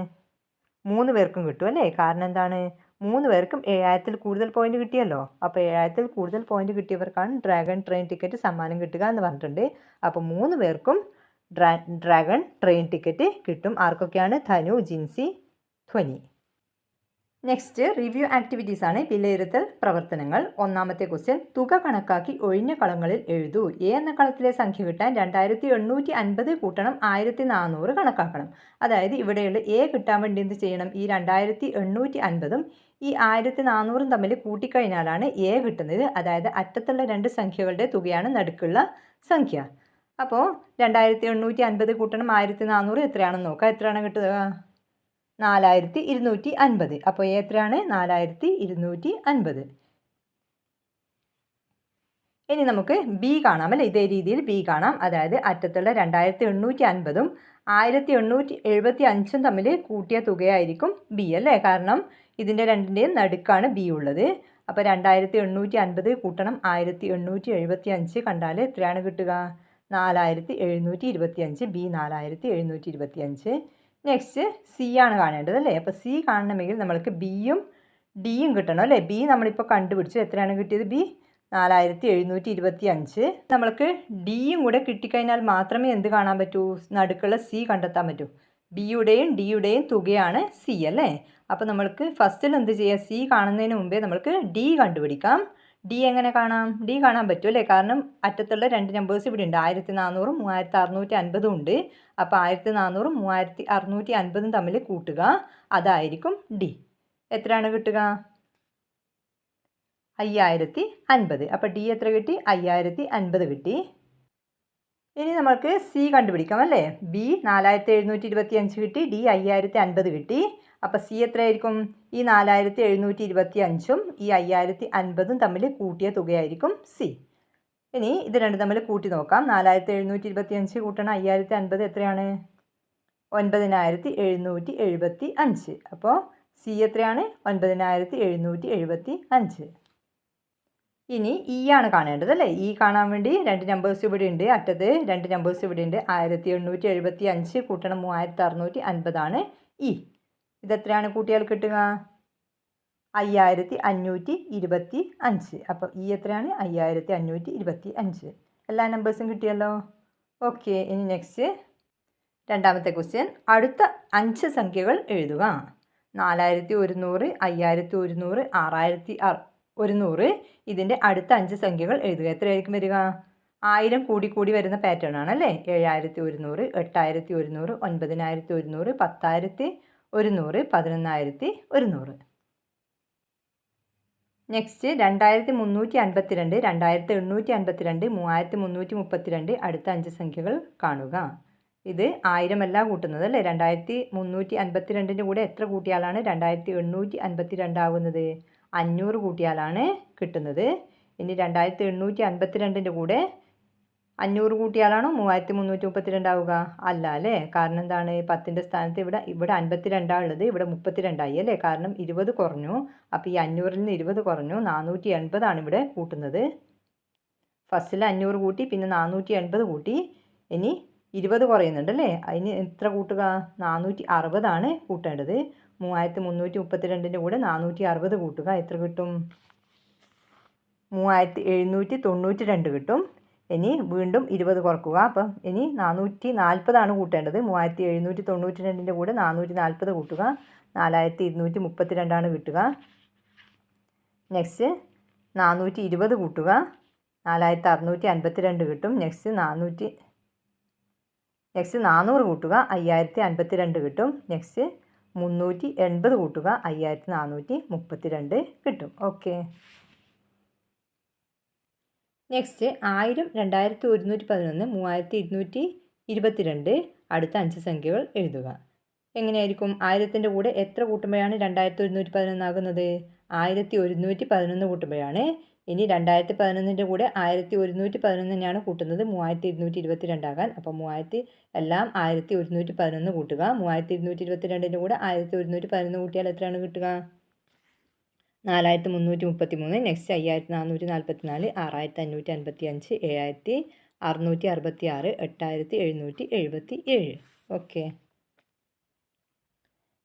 3 പേർക്കും കിട്ടും അല്ലേ. കാരണം എന്താണ്? 3 പേർക്കും 7000-ൽ കൂടുതൽ പോയിന്റ് കിട്ടിയല്ലോ. അപ്പോൾ 7000-ൽ കൂടുതൽ പോയിന്റ് കിട്ടിയവർക്കാണ് ഡ്രാഗൺ ട്രെയിൻ ടിക്കറ്റ് സമ്മാനം കിട്ടുക എന്ന് പറഞ്ഞിട്ടുണ്ട്. അപ്പോൾ 3 പേർക്കും ഡ്രാഗൺ ട്രെയിൻ ടിക്കറ്റ് കിട്ടും. ആർക്കൊക്കെയാണ്? ധനു, ജിൻസി, ധ്വനി. നെക്സ്റ്റ് റിവ്യൂ ആക്ടിവിറ്റീസ് ആണ്. വിലയിരുത്തൽ പ്രവർത്തനങ്ങൾ. ഒന്നാമത്തെ ക്വസ്റ്റ്യൻ. തുക കണക്കാക്കി ഒഴിഞ്ഞ കളങ്ങളിൽ എഴുതൂ. എ എന്ന കളത്തിലെ സംഖ്യ കിട്ടാൻ 2850 കൂട്ടണം 1400 കണക്കാക്കണം. അതായത് ഇവിടെയുള്ള എ കിട്ടാൻ വേണ്ടി എന്ത് ചെയ്യണം? ഈ 2850-ഉം ഈ 1400-ഉം തമ്മിൽ കൂട്ടിക്കഴിഞ്ഞാലാണ് എ കിട്ടുന്നത്. അതായത് അറ്റത്തുള്ള 2 സംഖ്യകളുടെ തുകയാണ് നടുക്കുള്ള സംഖ്യ. അപ്പോൾ 2850 കൂട്ടണം 1400 എത്രയാണെന്ന് നോക്കാം. എത്രയാണ് കിട്ടുക? 4250. അപ്പോൾ എത്രയാണ്? 4250. ഇനി നമുക്ക് ബി കാണാം അല്ലേ. ഇതേ രീതിയിൽ ബി കാണാം. അതായത് അറ്റത്തുള്ള 2850-ഉം 1875-ഉം തമ്മിൽ കൂട്ടിയ തുകയായിരിക്കും ബി അല്ലേ. കാരണം ഇതിൻ്റെ രണ്ടിൻ്റെയും നടുക്കാണ് ബി ഉള്ളത്. അപ്പോൾ 2850 കൂട്ടണം 1875 കണ്ടാൽ എത്രയാണ് കിട്ടുക? 4725. ബി 4725. നെക്സ്റ്റ് സി ആണ് കാണേണ്ടത് അല്ലേ. അപ്പോൾ സി കാണണമെങ്കിൽ നമ്മൾക്ക് ബിയും ഡിയും കിട്ടണം അല്ലേ. ബി നമ്മളിപ്പോൾ കണ്ടുപിടിച്ചു. എത്രയാണ് കിട്ടിയത്? ബി 4725. നമ്മൾക്ക് ഡിയും കൂടെ കിട്ടിക്കഴിഞ്ഞാൽ മാത്രമേ എന്ത് കാണാൻ പറ്റൂ? നടുക്കുള്ള സി കണ്ടെത്താൻ പറ്റൂ. ബിയുടെയും ഡിയുടെയും തുകയാണ് സി അല്ലേ. അപ്പോൾ നമ്മൾക്ക് ഫസ്റ്റിൽ എന്ത് ചെയ്യുക? സി കാണുന്നതിന് മുമ്പേ നമ്മൾക്ക് ഡി കണ്ടുപിടിക്കാം. ഡി എങ്ങനെ കാണാം? ഡി കാണാൻ പറ്റും അല്ലേ. കാരണം അറ്റത്തുള്ള 2 നമ്പേഴ്സ് ഇവിടെ ഉണ്ട്. 1400-ഉം 3650 ഉണ്ട്. അപ്പോൾ 1400-ഉം 3650-ഉം തമ്മിൽ കൂട്ടുക. അതായിരിക്കും ഡി. എത്രയാണ് കിട്ടുക? 5050. അപ്പോൾ ഡി എത്ര കിട്ടി? 5050 കിട്ടി. ഇനി നമ്മൾക്ക് സി കണ്ടുപിടിക്കാം അല്ലേ. ബി 4725 കിട്ടി. ഡി 5050 കിട്ടി. അപ്പോൾ സി എത്രയായിരിക്കും? ഈ 4725-ഉം ഈ 5050-ഉം തമ്മിൽ കൂട്ടിയ തുകയായിരിക്കും സി. ഇനി ഇത് രണ്ടും തമ്മിൽ കൂട്ടി നോക്കാം. 4725 കൂട്ടണം 5050 എത്രയാണ്? 9775. അപ്പോൾ സി എത്രയാണ്? 9775. ഇനി ഇ ആണ് കാണേണ്ടത് അല്ലേ. ഇ കാണാൻ വേണ്ടി 2 നമ്പേഴ്സ് ഇവിടെ ഉണ്ട്. അറ്റത്ത് 2 നമ്പേഴ്സ് ഇവിടെ ഉണ്ട്. 1875 കൂട്ടണം 3650 ആണ് ഇ. ഇതെത്രയാണ് കൂട്ടിയാൽ കിട്ടുക? 5525. അപ്പോൾ ഇ എത്രയാണ്? 5525. എല്ലാ നമ്പേഴ്സും കിട്ടിയല്ലോ. ഓക്കെ. ഇനി നെക്സ്റ്റ് രണ്ടാമത്തെ ക്വസ്റ്റ്യൻ. അടുത്ത 5 സംഖ്യകൾ എഴുതുക. 4100, 5100, 6100. ഇതിൻ്റെ അടുത്ത 5 സംഖ്യകൾ എഴുതുക. എത്രയായിരിക്കും വരിക? 1000 കൂടി വരുന്ന പാറ്റേൺ ആണ് അല്ലേ. 7100, 8100, 9100, 10100, 11100. നെക്സ്റ്റ് 2352, 2852, 3332 അടുത്ത 5 സംഖ്യകൾ കാണുക. ഇത് 1000 അല്ല കൂട്ടുന്നത് അല്ലേ. 2352ൻ്റെ കൂടെ എത്ര കൂട്ടിയാലാണ് 2852 ആവുന്നത്? 500 കൂട്ടിയാലാണ് കിട്ടുന്നത്. ഇനി 2852ൻ്റെ കൂടെ 500 കൂട്ടിയാലാണോ 3332 ആവുക? അല്ല അല്ലേ. കാരണം എന്താണ്? 10ൻ്റെ സ്ഥാനത്ത് ഇവിടെ 52 ഉള്ളത്, ഇവിടെ 32 അല്ലേ. കാരണം 20 കുറഞ്ഞു. അപ്പോൾ ഈ 500ൽ നിന്ന് 20 കുറഞ്ഞു, 480 ആണ് ഇവിടെ കൂട്ടുന്നത്. ഫസ്റ്റിൽ 500 കൂട്ടി, പിന്നെ 480 കൂട്ടി, ഇനി 20 കുറയുന്നുണ്ട് അല്ലേ. അതിന് എത്ര കൂട്ടുക? 460 ആണ് കൂട്ടേണ്ടത്. 3332ൻ്റെ കൂടെ 460 കൂട്ടുക, എത്ര കിട്ടും? 3792 കിട്ടും. ഇനി വീണ്ടും 20 കുറക്കുക. അപ്പം ഇനി 440 ആണ് കൂട്ടേണ്ടത്. 3792ൻ്റെ കൂടെ 440 കൂട്ടുക, 4232 ആണ് കിട്ടുക. നെക്സ്റ്റ് 420 കൂട്ടുക, 4652 കിട്ടും. നെക്സ്റ്റ് 400 കൂട്ടുക, 5052 കിട്ടും. നെക്സ്റ്റ് 380 കൂട്ടുക, 5432 കിട്ടും. ഓക്കെ. നെക്സ്റ്റ് 1000, 2111, 3222 അടുത്ത 5 സംഖ്യകൾ എഴുതുക. എങ്ങനെയായിരിക്കും? 1000ൻ്റെ കൂടെ എത്ര കൂട്ടുമ്പോഴാണ് 2111 ആകുന്നത്? 1111 കൂട്ടുമ്പോഴാണ്. ഇനി 2011ൻ്റെ കൂടെ 1111 തന്നെയാണ് കൂട്ടുന്നത് 3222 ആകാൻ. അപ്പോൾ 1111 കൂട്ടുക. 3222ൻ്റെ കൂടെ 1111 കൂട്ടിയാൽ എത്രയാണ് കിട്ടുക? 4333. നെക്സ്റ്റ് 5444, 6555, 7666, 8777. ഓക്കെ.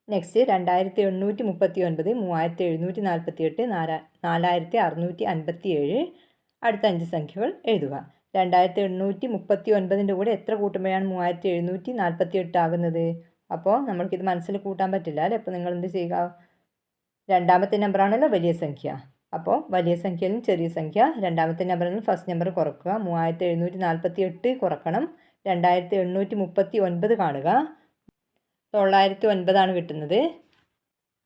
നെക്സ്റ്റ് 2839, 3748, 4657 അടുത്ത 5 സംഖ്യകൾ എഴുതുക. 2839ൻ്റെ കൂടെ എത്ര കൂട്ടുമ്പോഴാണ് 3748 ആകുന്നത്? അപ്പോൾ നമ്മൾക്കിത് മനസ്സിൽ കൂട്ടാൻ പറ്റില്ല അല്ലേ. അപ്പോൾ നിങ്ങൾ എന്ത് ചെയ്യുക? രണ്ടാമത്തെ നമ്പറാണല്ലോ വലിയ സംഖ്യ. അപ്പോൾ വലിയ സംഖ്യയിൽ നിന്ന് ചെറിയ സംഖ്യ, രണ്ടാമത്തെ നമ്പറിൽ നിന്ന് ഫസ്റ്റ് നമ്പർ കുറക്കുക. 3748 കുറക്കണം. 2839 കാണുക. 909 ആണ് കിട്ടുന്നത്.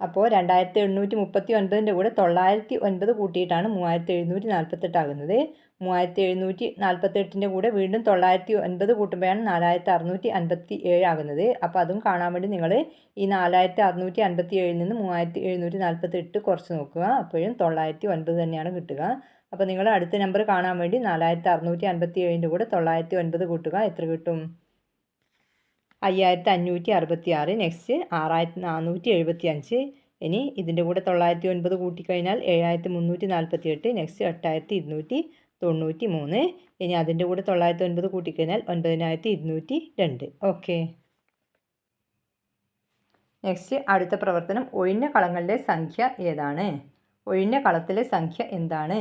അപ്പോൾ 2839ൻ്റെ കൂടെ 909 കൂട്ടിയിട്ടാണ് 3748 ആകുന്നത്. 3748ൻ്റെ കൂടെ വീണ്ടും 909 കൂട്ടുമ്പോഴാണ് 4657 ആകുന്നത്. അപ്പോൾ അതും കാണാൻ വേണ്ടി നിങ്ങൾ ഈ 4657 നിന്ന് 3748 കുറച്ച് നോക്കുക. അപ്പോഴും 909 തന്നെയാണ് കിട്ടുക. അപ്പോൾ നിങ്ങൾ അടുത്ത നമ്പർ കാണാൻ വേണ്ടി 4657ൻ്റെ കൂടെ 909 കൂട്ടുക, എത്ര കിട്ടും? 5566. നെക്സ്റ്റ് 6475. ഇനി ഇതിൻ്റെ കൂടെ 909 കൂട്ടിക്കഴിഞ്ഞാൽ 7348. നെക്സ്റ്റ് 8293. ഇനി അതിൻ്റെ കൂടെ 909 കൂട്ടിക്കഴിഞ്ഞാൽ 9202. ഓക്കെ. നെക്സ്റ്റ് അടുത്ത പ്രവർത്തനം, ഒഴിഞ്ഞ കളങ്ങളിലെ സംഖ്യ ഏതാണ്? ഒഴിഞ്ഞ കളത്തിലെ സംഖ്യ എന്താണ്?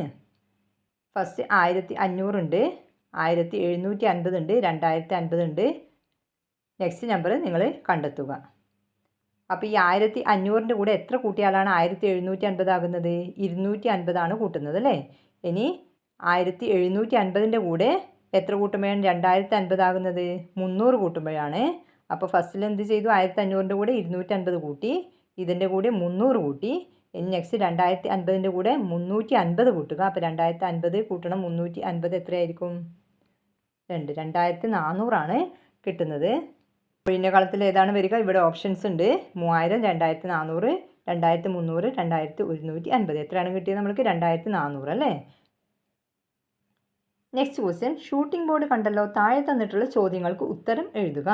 ഫസ്റ്റ് 1500 ഉണ്ട്, 1750 ഉണ്ട്, 2050 ഉണ്ട്. നെക്സ്റ്റ് നമ്പർ നിങ്ങൾ കണ്ടെത്തുക. അപ്പോൾ ഈ 1500ൻ്റെ കൂടെ എത്ര കൂട്ടിയാലാണ് 1750 ആകുന്നത്? 250 ആണ് കൂട്ടുന്നത് അല്ലേ. ഇനി 1750ൻ്റെ കൂടെ എത്ര കൂട്ടുമ്പോഴാണ് 2050 ആകുന്നത്? 300 കൂട്ടുമ്പോഴാണ്. അപ്പോൾ ഫസ്റ്റിൽ എന്ത് ചെയ്തു? 1500ൻ്റെ കൂടെ 250 കൂട്ടി, ഇതിൻ്റെ കൂടെ 300 കൂട്ടി. ഇനി നെക്സ്റ്റ് 2050ൻ്റെ കൂടെ 350 കൂട്ടുക. അപ്പോൾ 2050 കൂട്ടണം 350 എത്രയായിരിക്കും? 2400 ആണ് കിട്ടുന്നത്. ഒഴിഞ്ഞ കളത്തിൽ ഏതാണ് വരിക? ഇവിടെ ഓപ്ഷൻസ് ഉണ്ട്. 3000, 2400, 2300, 2150. എത്രയാണ് കിട്ടിയത് നമ്മൾക്ക്? 2400 അല്ലേ. നെക്സ്റ്റ് ക്വസ്റ്റ്യൻ, ഷൂട്ടിംഗ് ബോർഡ് കണ്ടല്ലോ, താഴെ തന്നിട്ടുള്ള ചോദ്യങ്ങൾക്ക് ഉത്തരം എഴുതുക.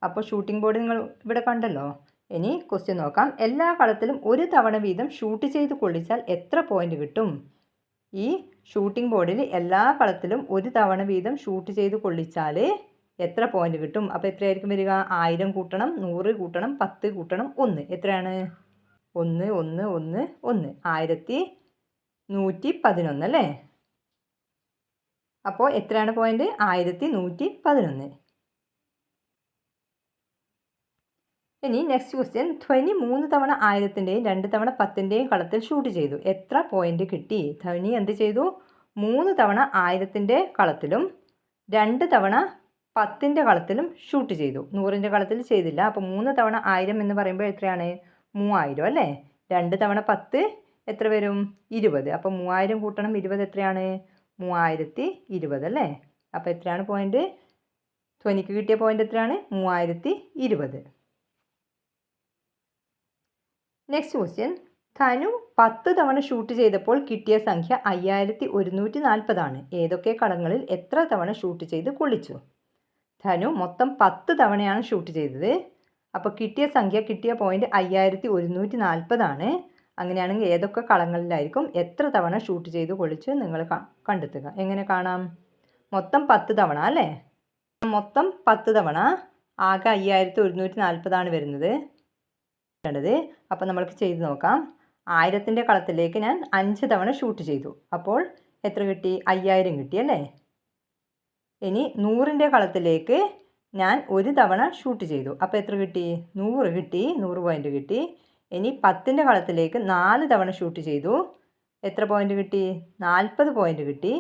അപ്പോൾ ഷൂട്ടിംഗ് ബോർഡ് നിങ്ങൾ ഇവിടെ കണ്ടല്ലോ. ഇനി ക്വസ്റ്റ്യൻ നോക്കാം. എല്ലാ കളത്തിലും ഒരു തവണ വീതം ഷൂട്ട് ചെയ്ത് കൊള്ളിച്ചാൽ എത്ര പോയിന്റ് കിട്ടും? ഈ ഷൂട്ടിംഗ് ബോർഡിൽ എല്ലാ കളത്തിലും ഒരു തവണ വീതം ഷൂട്ട് ചെയ്ത് കൊള്ളിച്ചാൽ എത്ര പോയിന്റ് കിട്ടും? അപ്പോൾ എത്രയായിരിക്കും വരിക? 1000 കൂട്ടണം, 100 കൂട്ടണം, 10 കൂട്ടണം, 1. എത്രയാണ്? 1 1 1 1 1111 അല്ലേ. അപ്പോൾ എത്രയാണ് പോയിന്റ്? 1111. ഇനി നെക്സ്റ്റ് ക്വസ്റ്റ്യൻ, ധ്വനി 3 തവണ 1000ൻ്റെയും 2 തവണ 10ൻ്റെയും കളത്തിൽ ഷൂട്ട് ചെയ്തു, എത്ര പോയിന്റ് കിട്ടി? ധ്വനി എന്ത് ചെയ്തു? 3 തവണ 1000ൻ്റെ കളത്തിലും 2 തവണ 10ൻ്റെ കളത്തിലും ഷൂട്ട് ചെയ്തു. 100ൻ്റെ കളത്തിൽ ചെയ്തില്ല. അപ്പോൾ 3 തവണ 1000 എന്ന് പറയുമ്പോൾ എത്രയാണ്? 3000 അല്ലേ. 2 തവണ 10, എത്ര വരും? 20. അപ്പോൾ 3000 കൂട്ടണം 20 എത്രയാണ്? 3020 അല്ലേ? അപ്പോൾ എത്രയാണ് പോയിൻ്റ്? ധ്വനിക്ക് കിട്ടിയ പോയിൻ്റ് എത്രയാണ്? 3020. Next question. ധനു 10 തവണ ഷൂട്ട് ചെയ്തപ്പോൾ കിട്ടിയ സംഖ്യ 5140 ഏതൊക്കെ കളങ്ങളിൽ എത്ര തവണ ഷൂട്ട് ചെയ്ത് കൊള്ളിച്ചു? ധനു മൊത്തം 10 തവണയാണ് ഷൂട്ട് ചെയ്തത്. അപ്പോൾ കിട്ടിയ സംഖ്യ, കിട്ടിയ പോയിൻ്റ് 5140 അങ്ങനെയാണെങ്കിൽ ഏതൊക്കെ കളങ്ങളിലായിരിക്കും എത്ര തവണ ഷൂട്ട് ചെയ്ത് കൊള്ളിച്ച് നിങ്ങൾ കണ്ടെത്തുക. എങ്ങനെ കാണാം? മൊത്തം 10 തവണ അല്ലേ? മൊത്തം 10 തവണ ആകെ 5140 വരുന്നത്. അപ്പോൾ നമ്മൾക്ക് ചെയ്ത് നോക്കാം. 1000ൻ്റെ കളത്തിലേക്ക് ഞാൻ 5 തവണ ഷൂട്ട് ചെയ്തു. അപ്പോൾ എത്ര കിട്ടി? 5000 കിട്ടി അല്ലേ? ഇനി 100ൻ്റെ കളത്തിലേക്ക് ഞാൻ 1 തവണ ഷൂട്ട് ചെയ്തു. അപ്പോൾ എത്ര കിട്ടി? 100 കിട്ടി, 100 പോയിൻ്റ് കിട്ടി. ഇനി 10ൻ്റെ കളത്തിലേക്ക് 4 തവണ ഷൂട്ട് ചെയ്തു. എത്ര പോയിൻ്റ് കിട്ടി? 40 പോയിൻ്റ് കിട്ടി.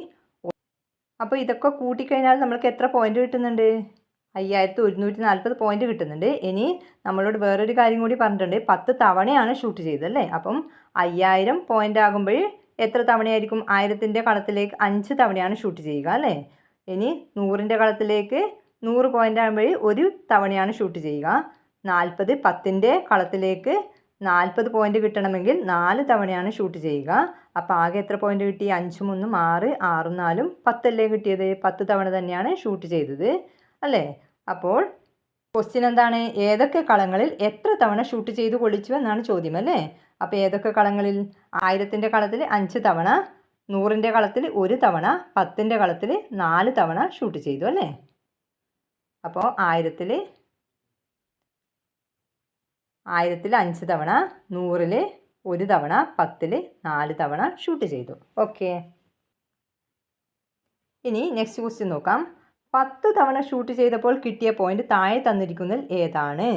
അപ്പോൾ ഇതൊക്കെ കൂട്ടിക്കഴിഞ്ഞാൽ നമ്മൾക്ക് എത്ര പോയിൻ്റ് കിട്ടുന്നുണ്ട്? 5140 പോയിൻ്റ് കിട്ടുന്നുണ്ട്. ഇനി നമ്മളോട് വേറൊരു കാര്യം കൂടി പറഞ്ഞിട്ടുണ്ട്. 10 തവണയാണ് ഷൂട്ട് ചെയ്തല്ലേ? അപ്പം 5000 പോയിൻ്റ് ആകുമ്പോൾ എത്ര തവണയായിരിക്കും? 1000ൻ്റെ കളത്തിലേക്ക് 5 തവണയാണ് ഷൂട്ട് ചെയ്യുക അല്ലേ? ഇനി 100ൻ്റെ കളത്തിലേക്ക് 100 പോയിൻ്റ് ആകുമ്പോൾ 1 തവണയാണ് ഷൂട്ട് ചെയ്യുക. 40 10ൻ്റെ കളത്തിലേക്ക് 40 പോയിൻ്റ് കിട്ടണമെങ്കിൽ 4 തവണയാണ് ഷൂട്ട് ചെയ്യുക. അപ്പോൾ ആകെ എത്ര പോയിൻ്റ് കിട്ടി? 5 3 6, 6 4 10 അല്ലേ കിട്ടിയത്? 10 തവണ തന്നെയാണ് ഷൂട്ട് ചെയ്തത് അല്ലേ? അപ്പോൾ ക്വസ്റ്റ്യൻ എന്താണ്? ഏതൊക്കെ കളങ്ങളിൽ എത്ര തവണ ഷൂട്ട് ചെയ്ത് കൊള്ളിച്ചു എന്നാണ് ചോദ്യം അല്ലേ? അപ്പോൾ ഏതൊക്കെ കളങ്ങളിൽ? 1000ൻ്റെ കളത്തിൽ 5 തവണ, 100ൻ്റെ കളത്തിൽ 1 തവണ, 10ൻ്റെ കളത്തിൽ 4 തവണ ഷൂട്ട് ചെയ്തു അല്ലേ? അപ്പോൾ 1000ൽ 5 തവണ, 100ൽ 1 തവണ, 10ൽ 4 തവണ ഷൂട്ട് ചെയ്തു. ഓക്കെ. ഇനി നെക്സ്റ്റ് ക്വസ്റ്റ്യൻ നോക്കാം. 10 തവണ ഷൂട്ട് ചെയ്തപ്പോൾ കിട്ടിയ പോയിൻ്റ് താഴെ തന്നിരിക്കുന്നതിൽ ഏതാണ്?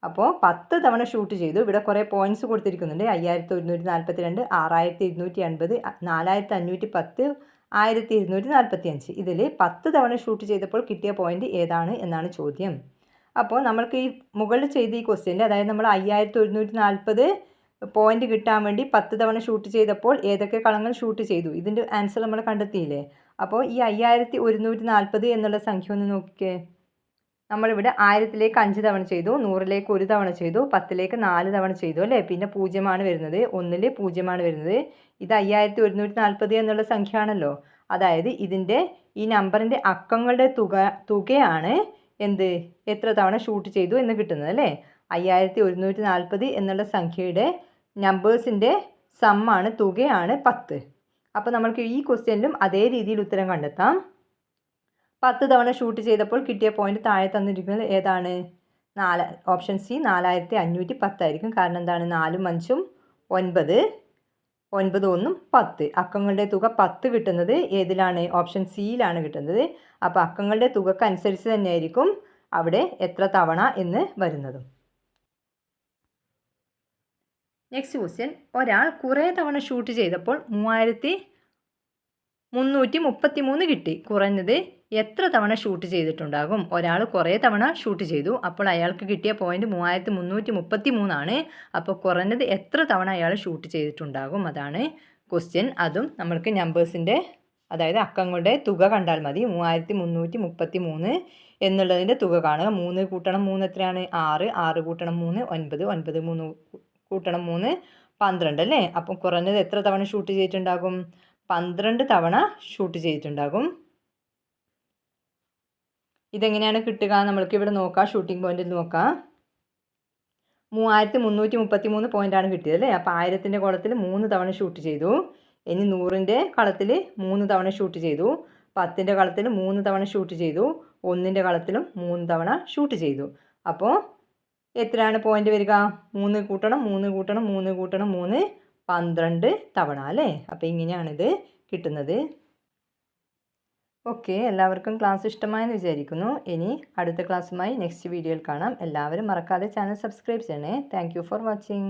അപ്പോൾ 10 തവണ ഷൂട്ട് ചെയ്തു. ഇവിടെ കുറേ പോയിൻറ്റ്സ് കൊടുത്തിരിക്കുന്നുണ്ട്. 5142, 6280, 4510, 1245. ഇതിൽ 10 തവണ ഷൂട്ട് ചെയ്തപ്പോൾ കിട്ടിയ പോയിൻ്റ് ഏതാണ് എന്നാണ് ചോദ്യം. അപ്പോൾ നമ്മൾക്ക് ഈ മുകളിൽ ചെയ്ത ഈ ക്വസ്റ്റ്യനിൽ, അതായത് നമ്മൾ 5140 പോയിൻ്റ് കിട്ടാൻ വേണ്ടി 10 തവണ ഷൂട്ട് ചെയ്തപ്പോൾ ഏതൊക്കെ കളങ്ങൾ ഷൂട്ട് ചെയ്തു, ഇതിൻ്റെ ആൻസർ നമ്മൾ കണ്ടെത്തിയില്ലേ? അപ്പോൾ ഈ 5140 എന്നുള്ള സംഖ്യ ഒന്ന് നോക്കിക്കേ. നമ്മളിവിടെ 1000ലേക്ക് 5 തവണ ചെയ്തു, 100ലേക്ക് 1 തവണ ചെയ്തു, 10ലേക്ക് 4 തവണ ചെയ്തു അല്ലേ? പിന്നെ 0 വരുന്നത്, 1ൽ 0 വരുന്നത്. ഇത് 5140 എന്നുള്ള സംഖ്യ ആണല്ലോ. അതായത് ഇതിൻ്റെ ഈ നമ്പറിൻ്റെ അക്കങ്ങളുടെ തുകയാണ് എന്ത്, എത്ര തവണ ഷൂട്ട് ചെയ്തു എന്ന് കിട്ടുന്നത് അല്ലേ? 5140 എന്നുള്ള സംഖ്യയുടെ നമ്പേഴ്സിൻ്റെ സമ്മാണ്, തുകയാണ് 10. അപ്പോൾ നമ്മൾക്ക് ഈ ക്വസ്റ്റ്യനിലും അതേ രീതിയിൽ ഉത്തരം കണ്ടെത്താം. 10 തവണ ഷൂട്ട് ചെയ്തപ്പോൾ കിട്ടിയ പോയിൻ്റ് താഴെ തന്നിരിക്കുന്നത് ഏതാണ്? ഓപ്ഷൻ സി 4510 ആയിരിക്കും. കാരണം എന്താണ്? 4 5 9, 9 1 10. അക്കങ്ങളുടെ തുക 10 കിട്ടുന്നത് ഏതിലാണ്? ഓപ്ഷൻ സിയിലാണ് കിട്ടുന്നത്. അപ്പോൾ അക്കങ്ങളുടെ തുകക്കനുസരിച്ച് തന്നെയായിരിക്കും അവിടെ എത്ര തവണ എന്ന് വരുന്നതും. Next question. ഒരാൾ കുറേ തവണ ഷൂട്ട് ചെയ്തപ്പോൾ 3333 കിട്ടി. കുറഞ്ഞത് എത്ര തവണ ഷൂട്ട് ചെയ്തിട്ടുണ്ടാകും? ഒരാൾ കുറേ തവണ ഷൂട്ട് ചെയ്തു, അപ്പോൾ അയാൾക്ക് കിട്ടിയ പോയിൻ്റ് 3333. അപ്പോൾ കുറഞ്ഞത് എത്ര തവണ അയാൾ ഷൂട്ട് ചെയ്തിട്ടുണ്ടാകും? അതാണ് ക്വസ്റ്റ്യൻ. അതും നമ്മൾക്ക് നമ്പേഴ്സിൻ്റെ, അതായത് അക്കങ്ങളുടെ തുക കണ്ടാൽ മതി. 3333 എന്നുള്ളതിൻ്റെ തുക കാണുക. 3 കൂട്ടണം 3 എത്രയാണ്? 6, 6 കൂട്ടണം 3 9, 9 3 കൂട്ടണം 3 12 അല്ലേ? അപ്പം കുറഞ്ഞത് എത്ര തവണ ഷൂട്ട് ചെയ്തിട്ടുണ്ടാകും? 12 തവണ ഷൂട്ട് ചെയ്തിട്ടുണ്ടാകും. ഇതെങ്ങനെയാണ് കിട്ടുക? നമ്മൾക്ക് ഇവിടെ നോക്കാം. ഷൂട്ടിംഗ് പോയിന്റിൽ നോക്കാം. 3333 പോയിൻ്റാണ് കിട്ടിയത് അല്ലേ? അപ്പോൾ 1000ൻ്റെ കുളത്തിൽ 3 തവണ ഷൂട്ട് ചെയ്തു. ഇനി 100ൻ്റെ കളത്തിൽ 3 തവണ ഷൂട്ട് ചെയ്തു, 10ൻ്റെ കളത്തിൽ 3 തവണ ഷൂട്ട് ചെയ്തു, 1ൻ്റെ കളത്തിലും 3 തവണ ഷൂട്ട് ചെയ്തു. അപ്പോൾ എത്രയാണ് പോയിൻ്റ് വരിക? 3 കൂട്ടണം 3 കൂട്ടണം 3 കൂട്ടണം 3 12 തവണ അല്ലേ? അപ്പോൾ ഇങ്ങനെയാണിത് കിട്ടുന്നത്. ഓക്കെ, എല്ലാവർക്കും ക്ലാസ് ഇഷ്ടമായെന്ന് വിചാരിക്കുന്നു. ഇനി അടുത്ത ക്ലാസ്സുമായി നെക്സ്റ്റ് വീഡിയോയിൽ കാണാം. എല്ലാവരും മറക്കാതെ ചാനൽ സബ്സ്ക്രൈബ് ചെയ്യണേ. Thank you for watching.